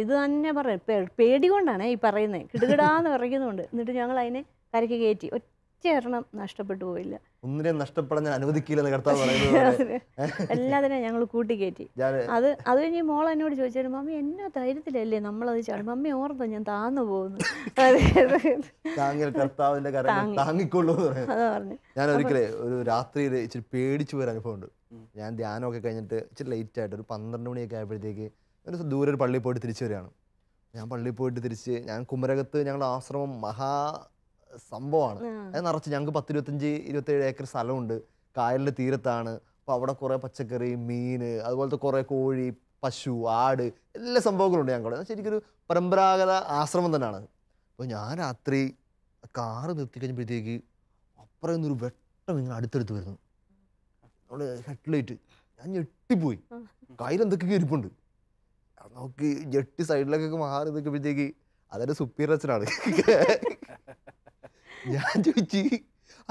ഇത് തന്നെ പറയാം. പേടി കൊണ്ടാണ് ഈ പറയുന്നത്, കിടുകിടാന്ന് പറയുന്നുണ്ട്. എന്നിട്ട് ഞങ്ങൾ അതിനെ കരയ്ക്ക് കയറ്റി. ഒറ്റയെണ്ണം നഷ്ടപ്പെട്ടു പോയില്ല. ഒന്നിനെയും നഷ്ടപ്പെടാൻ ഞാൻ അനുവദിക്കില്ലെന്ന് കർത്താവ് പറയുന്നത്. എല്ലാത്തിനെയും ഞങ്ങൾ കൂട്ടിക്കയറ്റി. അത് കഴിഞ്ഞ് മോൾ എന്നോട് ചോദിച്ചാലും, മമ്മി എന്നാ ധൈര്യത്തിലല്ലേ നമ്മളത് ചാടും, മമ്മി ഓർത്തോ ഞാൻ താന്നു പോകുന്നു. കർത്താവിന്റെ താങ്ങിക്കൊള്ളൂ അതാ പറഞ്ഞു. ഞാൻ ഒരിക്കലേ ഒരു രാത്രിയിൽ ഇച്ചിരി പേടിച്ചു പോയൊരു അനുഭവമുണ്ട്. ഞാൻ ധ്യാനമൊക്കെ കഴിഞ്ഞിട്ട് ഇച്ചിരി ലേറ്റ് ആയിട്ട് ഒരു 12 മണിയൊക്കെ ആയപ്പോഴത്തേക്ക് ഒരു ദൂരെ ഒരു പള്ളിയിൽ പോയിട്ട് തിരിച്ചു വരികയാണ്. ഞാൻ പള്ളിയിൽ പോയിട്ട് ഞാൻ കുമരകത്ത് ഞങ്ങളുടെ ആശ്രമം സംഭവമാണ്. അത് നിറച്ച് ഞങ്ങൾക്ക് 10-25-27 ഏക്കർ സ്ഥലമുണ്ട്, കായലിൻ്റെ തീരത്താണ്. അപ്പോൾ അവിടെ കുറേ പച്ചക്കറി, മീൻ, അതുപോലത്തെ കുറേ കോഴി, പശു, ആട്, എല്ലാ സംഭവങ്ങളുണ്ട് ഞങ്ങളുടെ. ശരിക്കൊരു പരമ്പരാഗത ആശ്രമം തന്നെയാണ്. അപ്പോൾ ഞാൻ രാത്രി കാറ് നിർത്തി കഴിഞ്ഞപ്പോഴത്തേക്ക് അപ്പുറം നിന്നൊരു വെട്ടം ഇങ്ങനെ അടുത്തടുത്ത് വരുന്നു. നമ്മൾ ഹെഡ്ലൈറ്റ്, ഞാൻ ഞെട്ടിപ്പോയി. കയ്യിലെന്തൊക്കെ ഇരിപ്പുണ്ട് നോക്കി ഞെട്ടി സൈഡിലേക്കൊക്കെ മാറി നിൽക്കുമ്പോഴത്തേക്ക് അതൊരു സുപ്പീരിയർ അച്ഛനാണ്. ഞാൻ ചോദിച്ചു,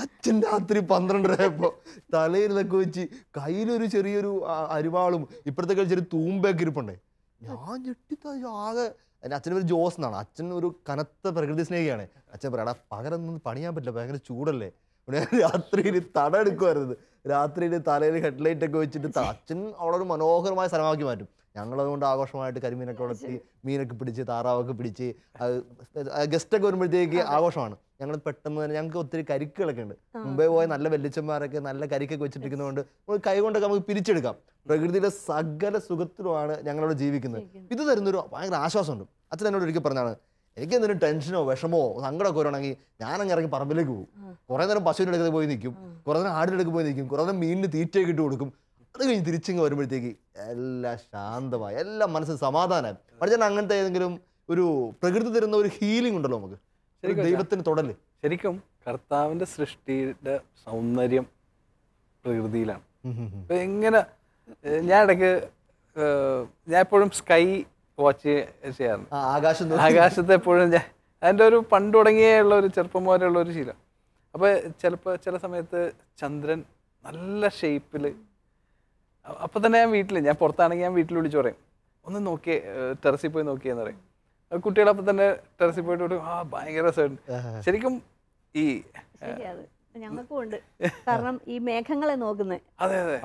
അച്ഛൻ രാത്രി 12:30 തലയിൽ നിന്നൊക്കെ വെച്ച് കയ്യിലൊരു ചെറിയൊരു അരിവാളും ഇപ്പഴത്തെ ചെറിയ തൂമ്പൊക്കെ ഇരിപ്പുണ്ടേ. ഞാൻ ഞെട്ടി ആകെ. എൻ്റെ അച്ഛൻ്റെ പേര് ജോസ് എന്നാണ്. അച്ഛൻ ഒരു കനത്ത പ്രകൃതി സ്നേഹിയാണ്. അച്ഛൻ പറയാം, പകരൊന്നും പണിയാൻ പറ്റില്ല, ഭയങ്കര ചൂടല്ലേ. രാത്രിയിൽ തട എടുക്കുമായിരുന്നു. രാത്രിയിൽ തലയിൽ ഹെഡ്ലൈറ്റ് ഒക്കെ വെച്ചിട്ട് അച്ഛൻ അവിടെ ഒരു മനോഹരമായ സ്ഥലമാക്കി മാറ്റും. ഞങ്ങളതുകൊണ്ട് ആഘോഷമായിട്ട് കരിമീനൊക്കെ വളർത്തി, മീനൊക്കെ പിടിച്ച്, താറാവൊക്കെ പിടിച്ച്, ഗസ്റ്റൊക്കെ വരുമ്പോഴത്തേക്ക് ആഘോഷമാണ്. ഞങ്ങൾ പെട്ടെന്ന് തന്നെ ഞങ്ങൾക്ക് ഒത്തിരി കരിക്കുകളൊക്കെ ഉണ്ട്. മുമ്പേ പോയ നല്ല വെല്ലിച്ചന്മാരൊക്കെ നല്ല കരിക്കൊക്കെ വെച്ചിട്ടിരിക്കുന്നതുകൊണ്ട് നമ്മൾ കൈ കൊണ്ടൊക്കെ നമുക്ക് പിരിച്ചെടുക്കാം. പ്രകൃതിയുടെ സകല സുഖത്തിലുമാണ് ഞങ്ങളവിടെ ജീവിക്കുന്നത്. ഇത് തരുന്നൊരു ഭയങ്കര ആശ്വാസമുണ്ട്. അച്ഛൻ എന്നോട് ഒരിക്കൽ പറഞ്ഞാണ്, എനിക്ക് എന്തെങ്കിലും ടെൻഷനോ വിഷമോ സങ്കടമൊക്കെ വരുവാണെങ്കിൽ ഞാനങ്ങ് ഇറങ്ങി പറമ്പിലേക്ക് പോകും. കുറേ നേരം പശുവിൻ്റെ അടുത്ത് പോയി നിൽക്കും, കുറേ നേരം ആടിൻ്റെ അടുത്ത് പോയി നിൽക്കും, കുറേ നേരം മീനിന് തീറ്റയൊക്കെ ഇട്ട് കൊടുക്കും. അത് കഴിഞ്ഞ് തിരിച്ചിങ്ങ് വരുമ്പോഴത്തേക്ക് എല്ലാം ശാന്തമായി, എല്ലാം മനസ്സിന് സമാധാനമായി. പഠിച്ചാൽ അങ്ങനത്തെ ഏതെങ്കിലും ഒരു പ്രകൃതി തരുന്ന ഒരു ഹീലിംഗ് ഉണ്ടല്ലോ നമുക്ക്, ദൈവത്തിന് തൊടല്. ശരിക്കും കർത്താവിന്റെ സൃഷ്ടിയുടെ സൗന്ദര്യം പ്രകൃതിയിലാണ്. ഇപ്പൊ എങ്ങനെ ഞാൻ ഇടയ്ക്ക് ഞാൻ എപ്പോഴും സ്കൈ വാച്ച് ചെയ്യാറുണ്ട്. ആകാശത്ത് എപ്പോഴും ഞാൻ അതിൻ്റെ ഒരു പണ്ട് തുടങ്ങിയുള്ള ഒരു ചെറുപ്പം പോലെയുള്ള ഒരു ശീലം. അപ്പോൾ ചില സമയത്ത് ചന്ദ്രൻ നല്ല ഷേപ്പിൽ, അപ്പം തന്നെ ഞാൻ പുറത്താണെങ്കിൽ ഞാൻ വീട്ടിൽ വിളിച്ചു പറയും, ഒന്ന് നോക്കിയേ, ടെറസിൽ പോയി നോക്കിയെന്ന് പറയും. കുട്ടികളപ്പം തന്നെ ടെറസിൽ പോയിട്ട് ഭയങ്കര രസമുണ്ട്. ശരിക്കും ഈ ഞങ്ങൾക്കും ഉണ്ട്. കാരണം ഈ മേഘങ്ങളെ നോക്കുന്നത്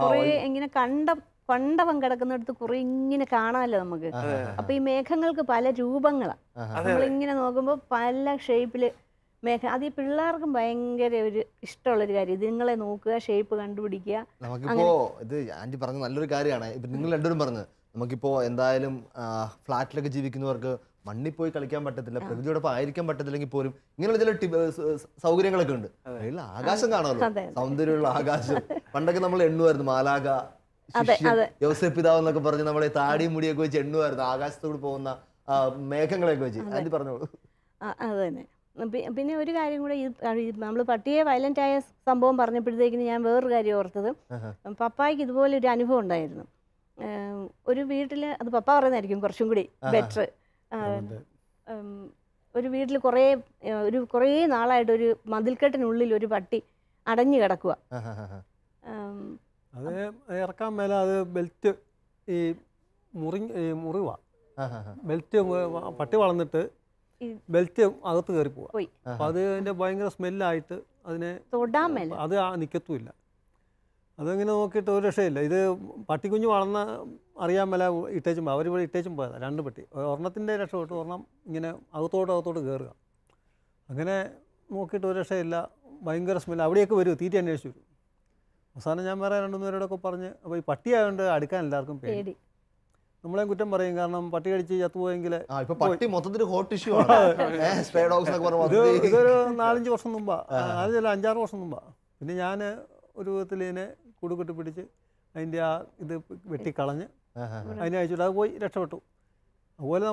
കുറേ ഇങ്ങനെ കണ്ടവൻ കിടക്കുന്നിടത്ത് കുറെ ഇങ്ങനെ കാണാമല്ലോ നമുക്ക്. അപ്പൊ ഈ മേഘങ്ങൾക്ക് പല രൂപങ്ങളാണ്. നമ്മളിങ്ങനെ നോക്കുമ്പോൾ പല ഷേപ്പില് മേഘം. അത് ഈ പിള്ളേർക്കും ഭയങ്കര ഒരു ഇഷ്ടമുള്ളൊരു കാര്യം, ഇതുങ്ങളെ നോക്കുക, ഷേപ്പ് കണ്ടുപിടിക്കുക. നമുക്കിപ്പോ ഇത് ആന്റി പറഞ്ഞ നല്ലൊരു കാര്യമാണ്. ഇപ്പൊ നിങ്ങൾ രണ്ടുപേരും പറഞ്ഞത്, നമുക്കിപ്പോ എന്തായാലും ഫ്ലാറ്റിലൊക്കെ ജീവിക്കുന്നവർക്ക് മണ്ണിൽ പോയി കളിക്കാൻ പറ്റത്തില്ല, പ്രകൃതിയോടൊപ്പം ആയിരിക്കാൻ പറ്റത്തില്ലെങ്കിൽ പോലും ഇങ്ങനെയുള്ള ചില സൗകര്യങ്ങളൊക്കെ ഉണ്ട്. ആകാശം കാണാമല്ലോ, സൗന്ദര്യമുള്ള ആകാശം. പണ്ടൊക്കെ നമ്മൾ എണ്ണുമായിരുന്നു, മാലാക, യോസേഫ് പിതാവ് എന്നൊക്കെ പറഞ്ഞ് നമ്മളെ താടിയും മുടിയൊക്കെ വെച്ച് എണ്ണുമായിരുന്നു, ആകാശത്തോട് പോകുന്ന മേഘങ്ങളെയൊക്കെ വെച്ച്. ആന്റി പറഞ്ഞോളൂ. അത് തന്നെ. പിന്നെ ഒരു കാര്യം കൂടെ, നമ്മൾ പട്ടിയെ വയലന്റ് ആയ സംഭവം പറഞ്ഞപ്പോഴത്തേക്കിന് ഞാൻ വേറൊരു കാര്യം ഓർത്തത്. പപ്പായ്ക്ക് ഇതുപോലെ ഒരു അനുഭവം ഉണ്ടായിരുന്നു. ഒരു വീട്ടിൽ, അത് പപ്പ പറയുന്നതായിരിക്കും കുറച്ചും കൂടി ബെറ്റർ. ഒരു വീട്ടിൽ കുറേ നാളായിട്ട് ഒരു മതിൽക്കെട്ടിനുള്ളിൽ ഒരു പട്ടി അടഞ്ഞു കിടക്കുക. അത് ഇറക്കാൻ മേലെ അത് ബെൽറ്റ് ഈ മുറിവാ, ബെൽറ്റ് പട്ടി വളർന്നിട്ട് ബെൽറ്റ് അകത്ത് കയറി പോവാ. അപ്പം അത് അതിൻ്റെ ഭയങ്കര സ്മെല്ലായിട്ട് അതിനെ തൊടാൻ മേല, അത് നിൽക്കത്തുമില്ല. അതങ്ങനെ നോക്കിയിട്ട് ഒരു രക്ഷയില്ല. ഇത് പട്ടിക്കുഞ്ഞ് വളർന്ന അറിയാൻ മേല ഇട്ടേച്ചും പോയി. അവരിവിടെ ഇട്ടേച്ചും പോയതാണ്, 2 പട്ടി. ഒരെണ്ണത്തിൻ്റെ രക്ഷപ്പെട്ടു, ഒരെണ്ണം ഇങ്ങനെ അകത്തോട്ട് കയറുക. അങ്ങനെ നോക്കിയിട്ട് ഒരു രക്ഷയില്ല, ഭയങ്കര സ്മെല്ല്. അവിടെയൊക്കെ വരും, തീറ്റ അന്വേഷിച്ച് വരും. അവസാനം ഞാൻ വേറെ 2 പേരോടൊക്കെ പറഞ്ഞ്, അപ്പോൾ ഈ പട്ടിയായതുകൊണ്ട് അടുക്കാൻ എല്ലാവർക്കും പേടി. നമ്മളെയും കുറ്റം പറയും, കാരണം പട്ടി കടിച്ച് ചത്തുപോയെങ്കിൽ. ഇതൊരു 4-5 വർഷം മുമ്പാ, 5-6 വർഷം മുമ്പാ. പിന്നെ ഞാൻ ഒരു വിധത്തിൽ ഇതിനെ കുടുക്കെട്ട് പിടിച്ച് അതിൻ്റെ ഇത് വെട്ടിക്കളഞ്ഞ് അതിനെ അയച്ചിട്ട് അത് പോയി രക്ഷപ്പെട്ടു. അതുപോലെ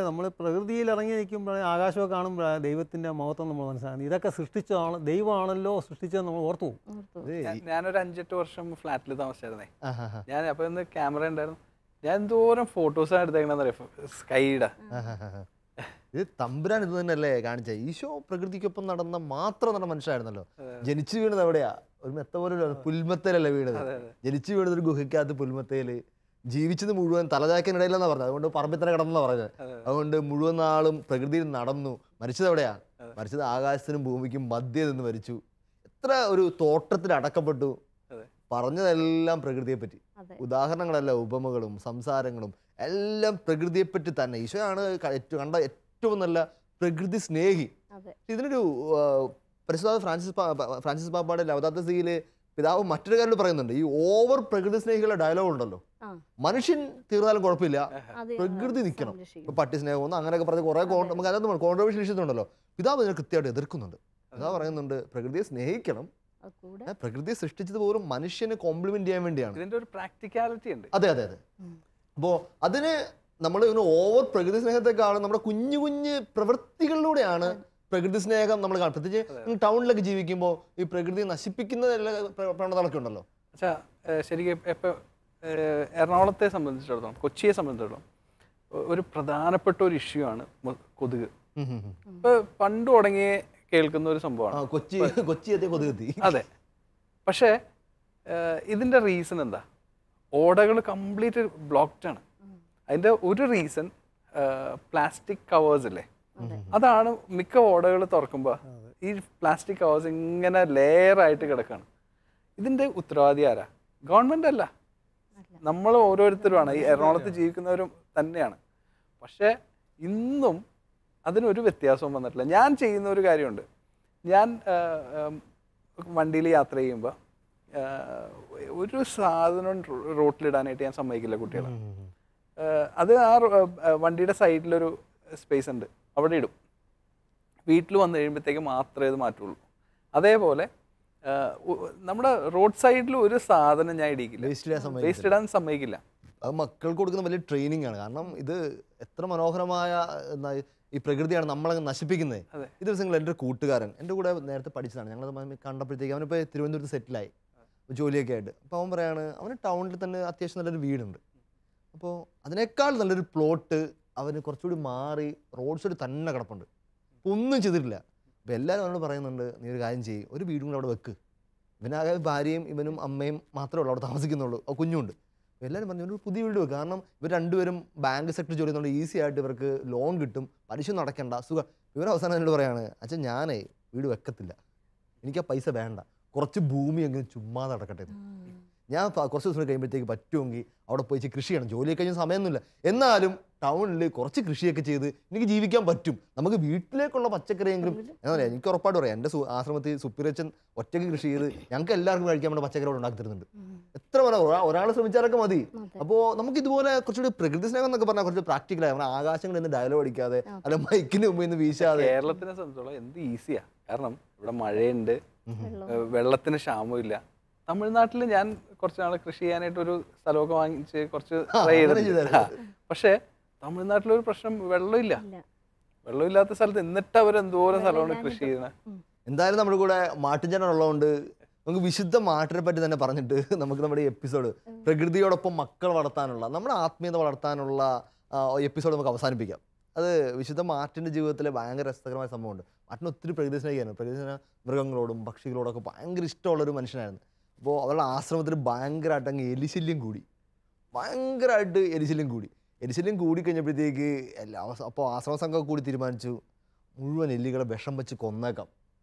നമ്മൾ പ്രകൃതിയിൽ ഇറങ്ങി നിൽക്കുമ്പോൾ ആകാശമൊക്കെ കാണുമ്പോൾ ദൈവത്തിൻ്റെ മഹത്വം നമ്മൾ മനസ്സിലാകുന്നത്. ഇതൊക്കെ സൃഷ്ടിച്ചതാണ്, ദൈവമാണല്ലോ സൃഷ്ടിച്ചത് നമ്മൾ ഓർത്തു പോകും. ഞാനൊരു 5-8 വർഷം ഫ്ലാറ്റിൽ താമസിച്ചായിരുന്നേ. ഞാൻ അപ്പോൾ ഇന്ന് ക്യാമറ ഉണ്ടായിരുന്നു, ഞാൻ എന്തോരം ഫോട്ടോസാണ് എടുത്തേക്കണെന്നറിയാം സ്കൈയുടെ. ഇത് തമ്പുരാൻ ഇത് തന്നെയല്ലേ കാണിച്ച, ഈശോ പ്രകൃതിക്കൊപ്പം നടന്ന മനുഷ്യനായിരുന്നല്ലോ. ജനിച്ചു വീണത് എവിടെയാ? ഒരു മെത്ത പോലെ പുൽമത്തയിലല്ലേ വീണത്. ജനിച്ചു വീണത് ഒരു ഗുഹയ്ക്കകത്ത് പുൽമത്തയില്. ജീവിച്ചത് മുഴുവൻ തലചായ്ക്കാനിടയിലെന്നാ പറഞ്ഞത്, അതുകൊണ്ട് പറമ്പിത്തന്നെ കിടന്നെന്നാ പറഞ്ഞത്. അതുകൊണ്ട് മുഴുവൻ നാളും പ്രകൃതിയിൽ നടന്നു. മരിച്ചത് എവിടെയാ? മരിച്ചത് ആകാശത്തിനും ഭൂമിക്കും മധ്യേ നിന്ന് മരിച്ചു. എത്ര ഒരു തോട്ടത്തിൽ അടക്കപ്പെട്ടു. പറഞ്ഞതെല്ലാം പ്രകൃതിയെ പറ്റി, ഉദാഹരണങ്ങളെല്ലാം ഉപമകളും സംസാരങ്ങളും എല്ലാം പ്രകൃതിയെപ്പറ്റി തന്നെ. ഈശോയാണ് കണ്ട ഏറ്റവും നല്ല പ്രകൃതി സ്നേഹി. ഇതിനൊരു പരിശുദ്ധ ഫ്രാൻസിസ് പാപ്പാടെ ലൗദാത്ത സിയില് പിതാവ് മറ്റൊരു കാര്യം പറയുന്നുണ്ട്. ഈ ഓവർ പ്രകൃതി സ്നേഹികളുടെ ഡയലോഗ് ഉണ്ടല്ലോ, മനുഷ്യൻ തീർന്നാലും കുഴപ്പമില്ല, പ്രകൃതി നിൽക്കണം. ഇപ്പൊ പട്ടി സ്നേഹം ഒന്നും അങ്ങനെയൊക്കെ പറഞ്ഞ് കുറെ നമുക്ക് അതൊന്നും കോൺട്രവേഴ്ഷ്യൽ ഇഷ്യൂസ് ഉണ്ടല്ലോ. പിതാവ് ഇതിനെ കൃത്യമായിട്ട് എതിർക്കുന്നുണ്ട്. പിതാവ് പറയുന്നുണ്ട് പ്രകൃതിയെ സ്നേഹിക്കണം, പ്രകൃതിയെ സൃഷ്ടിച്ചത് പോലും മനുഷ്യനെ കോംപ്ലിമെന്റ് ചെയ്യാൻ വേണ്ടിയാണ്. ഇതിന്റെ ഒരു പ്രാക്ടിക്കാലിറ്റി ഉണ്ട്. അതെ. അപ്പോ അതിന് നമ്മൾ ഓവർ പ്രകൃതി സ്നേഹത്തെക്കാളും നമ്മുടെ കുഞ്ഞു കുഞ്ഞു പ്രവൃത്തികളിലൂടെയാണ് പ്രകൃതി സ്നേഹം നമ്മൾ കാണും. പ്രത്യേകിച്ച് ടൗണിലൊക്കെ ജീവിക്കുമ്പോൾ ഈ പ്രകൃതി നശിപ്പിക്കുന്ന പ്രവണതകളൊക്കെ ഉണ്ടല്ലോ. ശരിക്കും ഇപ്പൊ എറണാകുളത്തെ സംബന്ധിച്ചിടത്തോളം, കൊച്ചിയെ സംബന്ധിച്ചിടത്തോളം ഒരു പ്രധാനപ്പെട്ട ഒരു ഇഷ്യൂ ആണ് കൊതുക്. ഇപ്പൊ പണ്ട് തുടങ്ങിയ കേൾക്കുന്ന ഒരു സംഭവമാണ് കൊച്ചി. അതെ. പക്ഷേ ഇതിന്റെ റീസൺ എന്താ? ഓടകൾ കംപ്ലീറ്റ് ബ്ലോക്ക്ഡ് ആണ്. അതിന്റെ ഒരു റീസൺ പ്ലാസ്റ്റിക് കവേഴ്സ് അല്ലേ, അതാണ്. മിക്ക ഓടകൾ തുറക്കുമ്പോൾ ഈ പ്ലാസ്റ്റിക് കവേഴ്സ് ഇങ്ങനെ ലെയർ ആയിട്ട് കിടക്കാണ്. ഇതിന്റെ ഉത്തരവാദി ആരാ? ഗവൺമെന്റ് അല്ല, നമ്മൾ ഓരോരുത്തരുമാണ്, ഈ എറണാകുളത്ത് ജീവിക്കുന്നവരും തന്നെയാണ്. പക്ഷെ ഇന്നും അതിനൊരു വ്യത്യാസവും വന്നിട്ടില്ല. ഞാൻ ചെയ്യുന്ന ഒരു കാര്യമുണ്ട്, ഞാൻ വണ്ടിയിൽ യാത്ര ചെയ്യുമ്പോൾ ഒരു സാധനം റോട്ടിലിടാനായിട്ട് ഞാൻ സമ്മതിക്കില്ല കുട്ടികളെ. അത് ആ വണ്ടിയുടെ സൈഡിലൊരു സ്പേസ് ഉണ്ട്, അവിടെ ഇടും. വീട്ടിൽ വന്നു കഴിയുമ്പോഴത്തേക്ക് മാത്രമേ ഇത് മാറ്റുള്ളൂ. അതേപോലെ നമ്മുടെ റോഡ് സൈഡിൽ ഒരു സാധനം ഞാൻ ഇടിക്കില്ല, വേസ്റ്റ് വേസ്റ്റ് ഇടാൻ സമ്മതിക്കില്ല. അത് മക്കൾക്ക് കൊടുക്കുന്ന വലിയ ട്രെയിനിങ് ആണ്. കാരണം ഇത് എത്ര മനോഹരമായ ഈ പ്രകൃതിയാണ് നമ്മളങ്ങ് നശിപ്പിക്കുന്നത്. ഈ ദിവസങ്ങളിൽ എൻ്റെ ഒരു കൂട്ടുകാരൻ എൻ്റെ കൂടെ നേരത്തെ പഠിച്ചതാണ്. ഞങ്ങളത് കണ്ടപ്പോഴത്തേക്ക് അവനിപ്പോൾ തിരുവനന്തപുരത്ത് സെറ്റിലായി ജോലിയൊക്കെ ആയിട്ട്. അപ്പോൾ അവൻ പറയാണ് അവന് ടൗണിൽ തന്നെ അത്യാവശ്യം നല്ലൊരു വീടുണ്ട്. അപ്പോൾ അതിനേക്കാൾ നല്ലൊരു പ്ലോട്ട് അവന് കുറച്ചുകൂടി മാറി റോഡ് സൈഡ് തന്നെ കിടപ്പുണ്ട്. അപ്പോൾ ഒന്നും ചെയ്തിട്ടില്ല. അപ്പോൾ എല്ലാവരും അവനോട് പറയുന്നുണ്ട്, നീ ഒരു കാര്യം ചെയ്യും, ഒരു വീടും കൂടെ അവിടെ വെക്ക്. ഇവനാകെ ഭാര്യയും ഇവനും അമ്മയും മാത്രമേ ഉള്ളൂ അവിടെ താമസിക്കുന്നുള്ളൂ, കുഞ്ഞുണ്ട്. എല്ലാവരും പറഞ്ഞു ഒരു പുതിയ വീട് വെക്കുക. കാരണം ഇവർ രണ്ടുപേരും ബാങ്ക് സെക്ടർ ജോലി ചെയ്യുന്നുണ്ട്, ഈസി ആയിട്ട് ഇവർക്ക് ലോൺ കിട്ടും, പലിശ നടക്കേണ്ട, സുഖം. ഇവർ അവസാനം എന്നോട് പറയാണ്, അച്ഛൻ ഞാനേ വീട് വെക്കത്തില്ല, എനിക്ക് ആ പൈസ വേണ്ട, കുറച്ച് ഭൂമി എങ്കിലും ചുമ്മാ നടക്കട്ടെ. ഞാൻ കുറച്ച് ദിവസം കഴിയുമ്പോഴത്തേക്ക് പറ്റുമെങ്കിൽ അവിടെ പോയി കൃഷി ചെയ്യണം, ജോലിയൊക്കെ കഴിഞ്ഞ സമയമൊന്നുമില്ല, എന്നാലും ടൗണിൽ കുറച്ച് കൃഷിയൊക്കെ ചെയ്ത് എനിക്ക് ജീവിക്കാൻ പറ്റും, നമുക്ക് വീട്ടിലേക്കുള്ള പച്ചക്കറിയെങ്കിലും. എന്താ പറയുക, എനിക്ക് ഉറപ്പായിട്ട് പറയാം, എൻ്റെ ആശ്രമത്തിൽ സുപ്പിരച്ചൻ ഒറ്റയ്ക്ക് കൃഷി ചെയ്ത് ഞങ്ങൾക്ക് എല്ലാവർക്കും കഴിക്കാൻ വേണ്ട പച്ചക്കറികൾ ഉണ്ടാക്കി തരുന്നുണ്ട്. എത്ര ഒരാൾ ശ്രമിച്ചാലൊക്കെ മതി. അപ്പോൾ നമുക്ക് ഇതുപോലെ കുറച്ചുകൂടി പ്രകൃതി സ്നേഹം എന്നൊക്കെ പറഞ്ഞാൽ കുറച്ച് പ്രാക്ടിക്കലായി, നമ്മുടെ ആകാശങ്ങളിൽ നിന്ന് ഡയലോഗ് അടിക്കാതെ അല്ല മൈക്കിന് മുമ്പിൽ നിന്ന് വീശാതെ. കേരളത്തിനെ സംബന്ധിച്ചോളം എന്ത് ഈസിയാ, കാരണം ഇവിടെ മഴയുണ്ട്, വെള്ളത്തിന് ക്ഷാമമില്ല. തമിഴ്നാട്ടിൽ ഞാൻ കുറച്ച് നാൾ കൃഷി ചെയ്യാനായിട്ട് ഒരു സ്ഥലമൊക്കെ വാങ്ങിച്ച് കുറച്ച് ട്രൈ ചെയ്തിട്ടുണ്ട്. പക്ഷേ തമിഴ്നാട്ടിലൊരു പ്രശ്നം, വെള്ളമില്ല. വെള്ളമില്ലാത്ത സ്ഥലത്ത് എന്നിട്ട് അവർ എന്തോരം സ്ഥലമാണ് കൃഷി ചെയ്യുന്നത്. എന്തായാലും നമ്മുടെ കൂടെ മാട്ടുചേട്ടൻ ഉള്ളതുകൊണ്ട് നമുക്ക് വിശുദ്ധ മാട്ടിനെ പറ്റി തന്നെ പറഞ്ഞിട്ട് നമുക്ക് നമ്മുടെ എപ്പിസോഡ് പ്രകൃതിയോടൊപ്പം മക്കൾ വളർത്താനുള്ള, നമ്മുടെ ആത്മീയത വളർത്താനുള്ള എപ്പിസോഡ് നമുക്ക് അവസാനിപ്പിക്കാം. അത് വിശുദ്ധ മാട്ടിൻ്റെ ജീവിതത്തിലെ ഭയങ്കര രസകരമായ സംഭവമുണ്ട്. മാട്ടിന് ഒത്തിരി പ്രകൃതി സ്നേഹിയാണ്. പ്രകൃതി സ്നേഹ മൃഗങ്ങളോടും പക്ഷികളോടൊക്കെ ഭയങ്കര ഇഷ്ടമുള്ളൊരു മനുഷ്യനായിരുന്നു. അപ്പോൾ അവരുടെ ആശ്രമത്തിൽ ഭയങ്കരമായിട്ട് അങ്ങ് എലിശല്യം കൂടി, ഭയങ്കരമായിട്ട് എലിശല്യം കൂടിക്കഴിഞ്ഞപ്പോഴത്തേക്ക് അപ്പോൾ ആശ്രമ സംഘം കൂടി തീരുമാനിച്ചു മുഴുവൻ എലികളെ വിഷം വെച്ച് കൊന്നേക്കാം.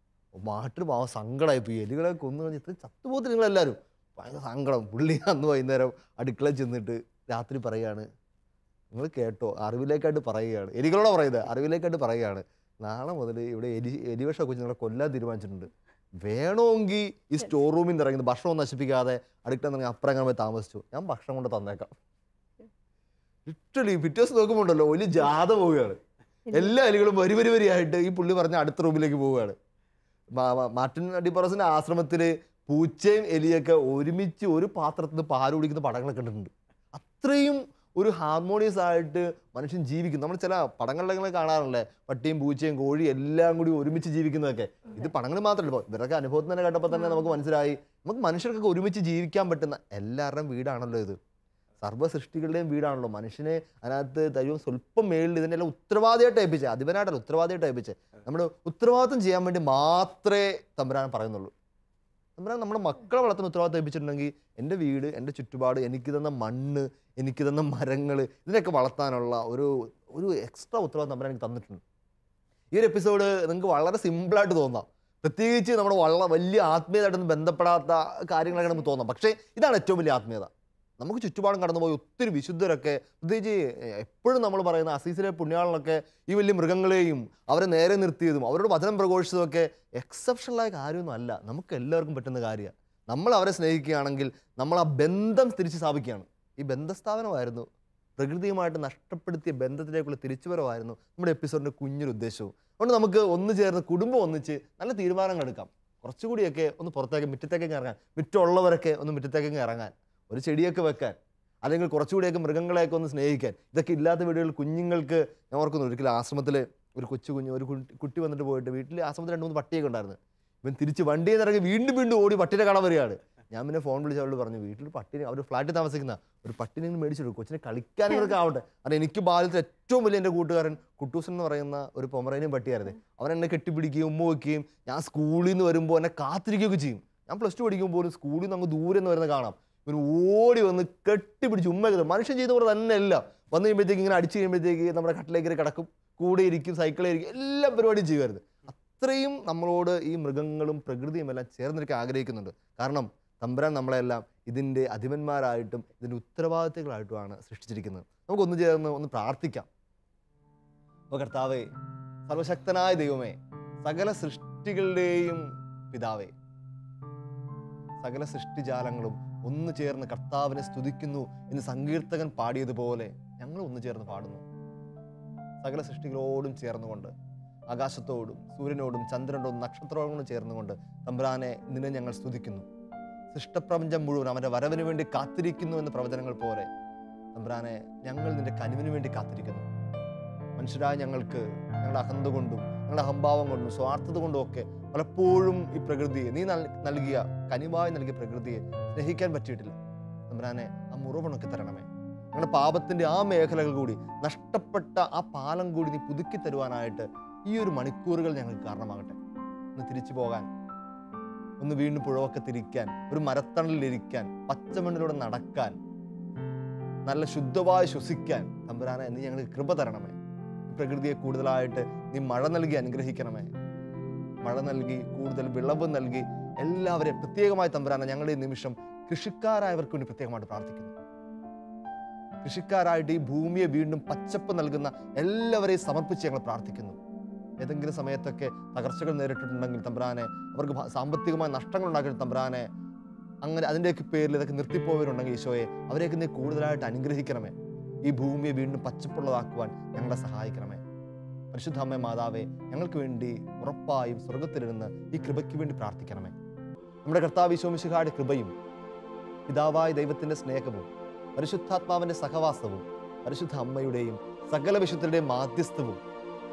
മാട്ടിന് പാവം സങ്കടമായിപ്പോയി, എലികളെ കൊന്നു കഴിഞ്ഞ് ഇത്ര ചത്തുപോകത്തിൽ നിങ്ങളെല്ലാവരും. ഭയങ്കര സങ്കടം. പുള്ളി അന്ന് വൈകുന്നേരം അടുക്കളയിൽ ചെന്നിട്ട് രാത്രി പറയുകയാണ്, നിങ്ങൾ കേട്ടോ, അറിവിലേക്കായിട്ട് പറയുകയാണ്, എലികളോടെ പറയുന്നത്, അറിവിലേക്കായിട്ട് പറയുകയാണ്, നാളെ മുതൽ ഇവിടെ എലിവിഷമൊക്കെ വെച്ച് നിങ്ങളെ കൊല്ലാൻ തീരുമാനിച്ചിട്ടുണ്ട്, വേണമെങ്കിൽ ഈ സ്റ്റോർ റൂമിൽ നിന്ന് ഇറങ്ങുന്നത് ഭക്ഷണം നശിപ്പിക്കാതെ അടുക്കള നിന്ന് അപ്പുറം അങ്ങനെ പോയി താമസിച്ചു, ഞാൻ ഭക്ഷണം കൊണ്ട് തന്നേക്കാം. ലിറ്ററലി പിറ്റേ ദിവസം നോക്കുമ്പോണ്ടല്ലോ വലിയ ജാഥ പോവുകയാണ്. എല്ലാ എലികളും വരിയായിട്ട് ഈ പുള്ളി പറഞ്ഞ അടുത്ത റൂമിലേക്ക് പോവുകയാണ്. മാർട്ടിൻ ഡിപ്പോറസിന്റെ ആശ്രമത്തിൽ പൂച്ചയും എലിയൊക്കെ ഒരുമിച്ച് ഒരു പാത്രത്തിൽ നിന്ന് പാല് കുടിക്കുന്ന പടങ്ങളൊക്കെ കണ്ടിട്ടുണ്ട്. അത്രയും ഒരു ഹാർമോണിയസ് ആയിട്ട് മനുഷ്യൻ ജീവിക്കും. നമ്മൾ ചില പടങ്ങളിലൊക്കെ കാണാറുണ്ടല്ലേ, പട്ടിയും പൂച്ചയും കോഴിയും എല്ലാം കൂടി ഒരുമിച്ച് ജീവിക്കുന്നതൊക്കെ. ഇത് പടങ്ങൾ മാത്രമല്ല, ഇപ്പോൾ ഇവരൊക്കെ അനുഭവത്തിൽ തന്നെ കേട്ടപ്പോൾ തന്നെ നമുക്ക് മനസ്സിലായി, നമുക്ക് മനുഷ്യർക്കൊക്കെ ഒരുമിച്ച് ജീവിക്കാൻ പറ്റുന്ന എല്ലാവരുടെയും വീടാണല്ലോ ഇത്, സർവ്വ സൃഷ്ടികളുടെയും വീടാണല്ലോ. മനുഷ്യനെ അതിനകത്ത് ദൈവം സ്വല്പം മേളിൽ ഇതിനെല്ലാം ഉത്തരവാദിയായിട്ട് ഏൽപ്പിച്ചേ, അധിപനായിട്ടല്ല ഉത്തരവാദിയായിട്ട് ഏൽപ്പിച്ചേ. നമ്മുടെ ഉത്തരവാദിത്വം ചെയ്യാൻ വേണ്ടി മാത്രമേ തമ്പുരാൻ പറയുന്നുള്ളൂ. തമ്പുരാൻ നമ്മുടെ മക്കളെ വളർത്തുന്ന ഉത്തരവാദിത്വം ഏൽപ്പിച്ചിട്ടുണ്ടെങ്കിൽ എൻ്റെ വീട്, എൻ്റെ ചുറ്റുപാട്, എനിക്ക് തന്ന മണ്ണ്, എനിക്ക് തന്ന മരങ്ങൾ, ഇതിനൊക്കെ വളർത്താനുള്ള ഒരു എക്സ്ട്രാ ഉത്തരവാദിത്വം തമ്പുരാൻ എനിക്ക് തന്നിട്ടുണ്ട്. ഈ ഒരു എപ്പിസോഡ് നിങ്ങൾക്ക് വളരെ സിമ്പിളായിട്ട് തോന്നാം, പ്രത്യേകിച്ച് നമ്മുടെ വലിയ ആത്മീയതയായിട്ടൊന്നും ബന്ധപ്പെടാത്ത കാര്യങ്ങളൊക്കെ നമുക്ക് തോന്നാം. പക്ഷേ ഇതാണ് ഏറ്റവും വലിയ ആത്മീയത. നമുക്ക് ചുറ്റുപാടും കടന്നുപോയി ഒത്തിരി വിശുദ്ധരൊക്കെ, പ്രത്യേകിച്ച് എപ്പോഴും നമ്മൾ പറയുന്ന അസീസിലെ പുണ്യാളനൊക്കെ ഈ വലിയ മൃഗങ്ങളെയും അവരെ നേരെ നിർത്തിയതും അവരോട് വചനം പ്രഘോഷിച്ചതൊക്കെ എക്സെപ്ഷണലായ കാര്യമൊന്നും അല്ല, നമുക്ക് എല്ലാവർക്കും പറ്റുന്ന കാര്യമാണ്. നമ്മൾ അവരെ സ്നേഹിക്കുകയാണെങ്കിൽ നമ്മൾ ആ ബന്ധം തിരിച്ച് സ്ഥാപിക്കുകയാണ്. ഈ ബന്ധസ്ഥാപനമായിരുന്നു, പ്രകൃതിയുമായിട്ട് നഷ്ടപ്പെടുത്തിയ ബന്ധത്തിലേക്കുള്ള തിരിച്ചുവരവായിരുന്നു നമ്മുടെ എപ്പിസോഡിൻ്റെ കുഞ്ഞൊരു ഉദ്ദേശവും. അതുകൊണ്ട് നമുക്ക് ഒന്ന് ചേർന്ന് കുടുംബം ഒന്നിച്ച് നല്ല തീരുമാനങ്ങൾ എടുക്കാം. കുറച്ചുകൂടിയൊക്കെ ഒന്ന് പുറത്തേക്ക് മുറ്റത്തേക്കൊക്കെ ഇറങ്ങാൻ, മുറ്റുള്ളവരൊക്കെ ഒന്ന് മുറ്റത്തേക്കൊക്കെ ഇറങ്ങാൻ, ഒരു ചെടിയൊക്കെ വെക്കാൻ, അല്ലെങ്കിൽ കുറച്ചുകൂടിയൊക്കെ മൃഗങ്ങളെയൊക്കെ ഒന്ന് സ്നേഹിക്കാൻ. ഇതൊക്കെ ഇല്ലാത്ത വീടുകളിൽ കുഞ്ഞുങ്ങൾക്ക്, ഞാൻ ഓർക്കുന്നു ഒരിക്കലും ആശ്രമത്തിൽ ഒരു കുട്ടി വന്നിട്ട് പോയിട്ട് വീട്ടിൽ ആശ്രമത്തിൽ 2-3 പട്ടിയൊക്കെ ഉണ്ടായിരുന്നു. ഇവൻ തിരിച്ച് വണ്ടിയിൽ നിന്ന് ഇറങ്ങി വീണ്ടും ഓടി പട്ടിനെ കാണാൻ വരികയാണ്. ഞാൻ പിന്നെ ഫോൺ വിളിച്ച് അവരോട് പറഞ്ഞു, വീട്ടിൽ പട്ടിനെ, അവർ ഫ്ലാറ്റിൽ താമസിക്കുന്ന ഒരു പട്ടിനെ മേടിച്ചിട്ടു, കൊച്ചിനെ കളിക്കാനൊക്കെ ആവട്ടെ. കാരണം എനിക്ക് ബാല്യത്തിൽ ഏറ്റവും വലിയ എൻ്റെ കൂട്ടുകാരൻ കുട്ടൂസൻ എന്ന് പറയുന്ന ഒരു പൊമറേനിയൻ പട്ടിയായിരുന്നു. അവൻ എന്നെ കെട്ടിപ്പിടിക്കുകയും ഉമ്മ വയ്ക്കുകയും ഞാൻ സ്കൂളിൽ നിന്ന് വരുമ്പോൾ എന്നെ കാത്തിരിക്കുകയൊക്കെ ചെയ്യും. ഞാൻ +2 പഠിക്കുമ്പോൾ പോലും സ്കൂളിൽ നിന്ന് അങ്ങ് ദൂരെ നിന്ന് വരുന്ന കാണാം, ഇവന് ഓടി വന്ന് കെട്ടിപ്പിടിച്ച് ഉമ്മ. മനുഷ്യൻ ചെയ്ത പോലെ തന്നെ എല്ലാം വന്നു കഴിയുമ്പോഴത്തേക്ക് ഇങ്ങനെ അടിച്ചു കഴിയുമ്പോഴത്തേക്ക് നമ്മുടെ കട്ടിലേക്ക് കിടക്കും, കൂടെ ഇരിക്കും, സൈക്കിളിരിക്കും, എല്ലാ പരിപാടിയും ചെയ്യുമായിരുന്നു. അത്രയും നമ്മളോട് ഈ മൃഗങ്ങളും പ്രകൃതിയും എല്ലാം ചേർന്നിരിക്കാൻ ആഗ്രഹിക്കുന്നുണ്ട്. കാരണം തമ്പുരാൻ നമ്മളെല്ലാം ഇതിൻ്റെ അധിപന്മാരായിട്ടും ഇതിൻ്റെ ഉത്തരവാദിത്തങ്ങളായിട്ടുമാണ് സൃഷ്ടിച്ചിരിക്കുന്നത്. നമുക്കൊന്ന് ചേർന്ന് ഒന്ന് പ്രാർത്ഥിക്കാം. അപ്പോൾ കർത്താവേ, സർവശക്തനായ ദൈവമേ, സകല സൃഷ്ടികളുടെയും പിതാവേ, സകല സൃഷ്ടിജാലങ്ങളും ഒന്ന് ചേർന്ന് കർത്താവിനെ സ്തുതിക്കുന്നു എന്ന് സങ്കീർത്തകൻ പാടിയതുപോലെ ഞങ്ങൾ ഒന്ന് ചേർന്ന് പാടുന്നു. സകല സൃഷ്ടികളോടും ചേർന്നുകൊണ്ട് ആകാശത്തോടും സൂര്യനോടും ചന്ദ്രനോടും നക്ഷത്രങ്ങളോടും ചേർന്നുകൊണ്ട് തമ്പുരാനെ നിന്നെ ഞങ്ങൾ സ്തുതിക്കുന്നു. സൃഷ്ടപ്രപഞ്ചം മുഴുവൻ അവൻ്റെ വരവിന് വേണ്ടി കാത്തിരിക്കുന്നു എന്ന പ്രവചനങ്ങൾ പോലെ തമ്പുരാനെ ഞങ്ങൾ നിന്റെ കനിവിന് വേണ്ടി കാത്തിരിക്കുന്നു. മനുഷ്യരായ ഞങ്ങൾക്ക് ഞങ്ങളുടെ അഹന്ത കൊണ്ടും ഞങ്ങളുടെ അഹംഭാവം കൊണ്ടും സ്വാർത്ഥത കൊണ്ടും ഒക്കെ പലപ്പോഴും ഈ പ്രകൃതിയെ നീ നൽകിയ കനിവായി നൽകിയ പ്രകൃതിയെ സ്നേഹിക്കാൻ പറ്റിയിട്ടില്ല. തമ്പുരാനെ ആ മുറിവുണക്കി തരണമേ. ഞങ്ങളുടെ പാപത്തിൻ്റെ ആ മേഖലകൾ കൂടി, നഷ്ടപ്പെട്ട ആ പാലം കൂടി നീ പുതുക്കി തരുവാനായിട്ട് ഈ ഒരു മണിക്കൂറുകൾ ഞങ്ങൾക്ക് കാരണമാകട്ടെ. ഒന്ന് തിരിച്ചു പോകാൻ, ഒന്ന് വീണ്ടും പുഴവൊക്കെ തിരിക്കാൻ, ഒരു മരത്തണലിലിരിക്കാൻ, പച്ചമണ്ണിലൂടെ നടക്കാൻ, നല്ല ശുദ്ധമായി ശ്വസിക്കാൻ തമ്പുരാനെ നീ ഞങ്ങൾക്ക് കൃപ തരണമേ. പ്രകൃതിയെ കൂടുതലായിട്ട് നീ മഴ നൽകി അനുഗ്രഹിക്കണമേ. മഴ നൽകി, കൂടുതൽ വിളവ് നൽകി എല്ലാവരെയും പ്രത്യേകമായി തമ്പുരാനെ ഞങ്ങളുടെ ഈ നിമിഷം കൃഷിക്കാരായവർക്ക് വേണ്ടി പ്രത്യേകമായിട്ട് പ്രാർത്ഥിക്കുന്നു. കൃഷിക്കാരായിട്ട് ഈ ഭൂമിയെ വീണ്ടും പച്ചപ്പ് നൽകുന്ന എല്ലാവരെയും സമർപ്പിച്ച് ഞങ്ങൾ പ്രാർത്ഥിക്കുന്നു. ഏതെങ്കിലും സമയത്തൊക്കെ തകർച്ചകൾ നേരിട്ടിട്ടുണ്ടെങ്കിൽ തമ്പുരാനെ, അവർക്ക് സാമ്പത്തികമായ നഷ്ടങ്ങൾ ഉണ്ടാക്കിയിട്ട് തമ്പുരാനെ, അങ്ങനെ അതിൻ്റെയൊക്കെ പേരിൽ ഇതൊക്കെ നിർത്തിപ്പോയവരുണ്ടെങ്കിൽ ഈശോയെ അവരെയൊക്കെ നീ കൂടുതലായിട്ട് അനുഗ്രഹിക്കണമേ. ഈ ഭൂമിയെ വീണ്ടും പച്ചപ്പുള്ളതാക്കുവാൻ ഞങ്ങളെ സഹായിക്കണമേ. പരിശുദ്ധ അമ്മേ മാതാവേ, ഞങ്ങൾക്ക് വേണ്ടി ഉറപ്പായും സ്വർഗത്തിലിരുന്ന് ഈ കൃപയ്ക്ക് വേണ്ടി പ്രാർത്ഥിക്കണമേ. നമ്മുടെ കർത്താവ് ഈശോ മിശിഹായുടെ കൃപയും പിതാവായ ദൈവത്തിൻ്റെ സ്നേഹവും പരിശുദ്ധാത്മാവിൻ്റെ സഹവാസവും പരിശുദ്ധ അമ്മയുടെയും സകല വിശുദ്ധരുടെയും മാധ്യസ്ഥവും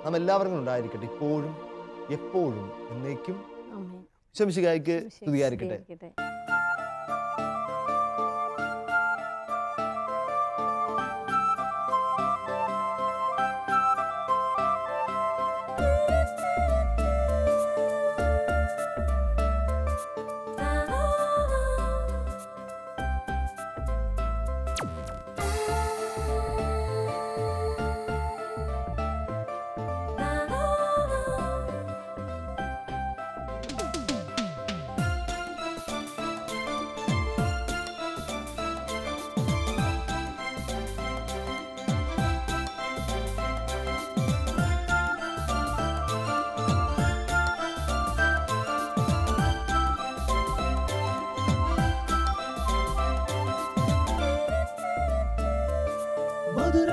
നാം എല്ലാവരും ഉണ്ടായിരിക്കട്ടെ, ഇപ്പോഴും എപ്പോഴും എന്നേക്കും. ഈശോ മിശിഹായ്ക്ക് സ്തുതിയായിരിക്കട്ടെ. മധുര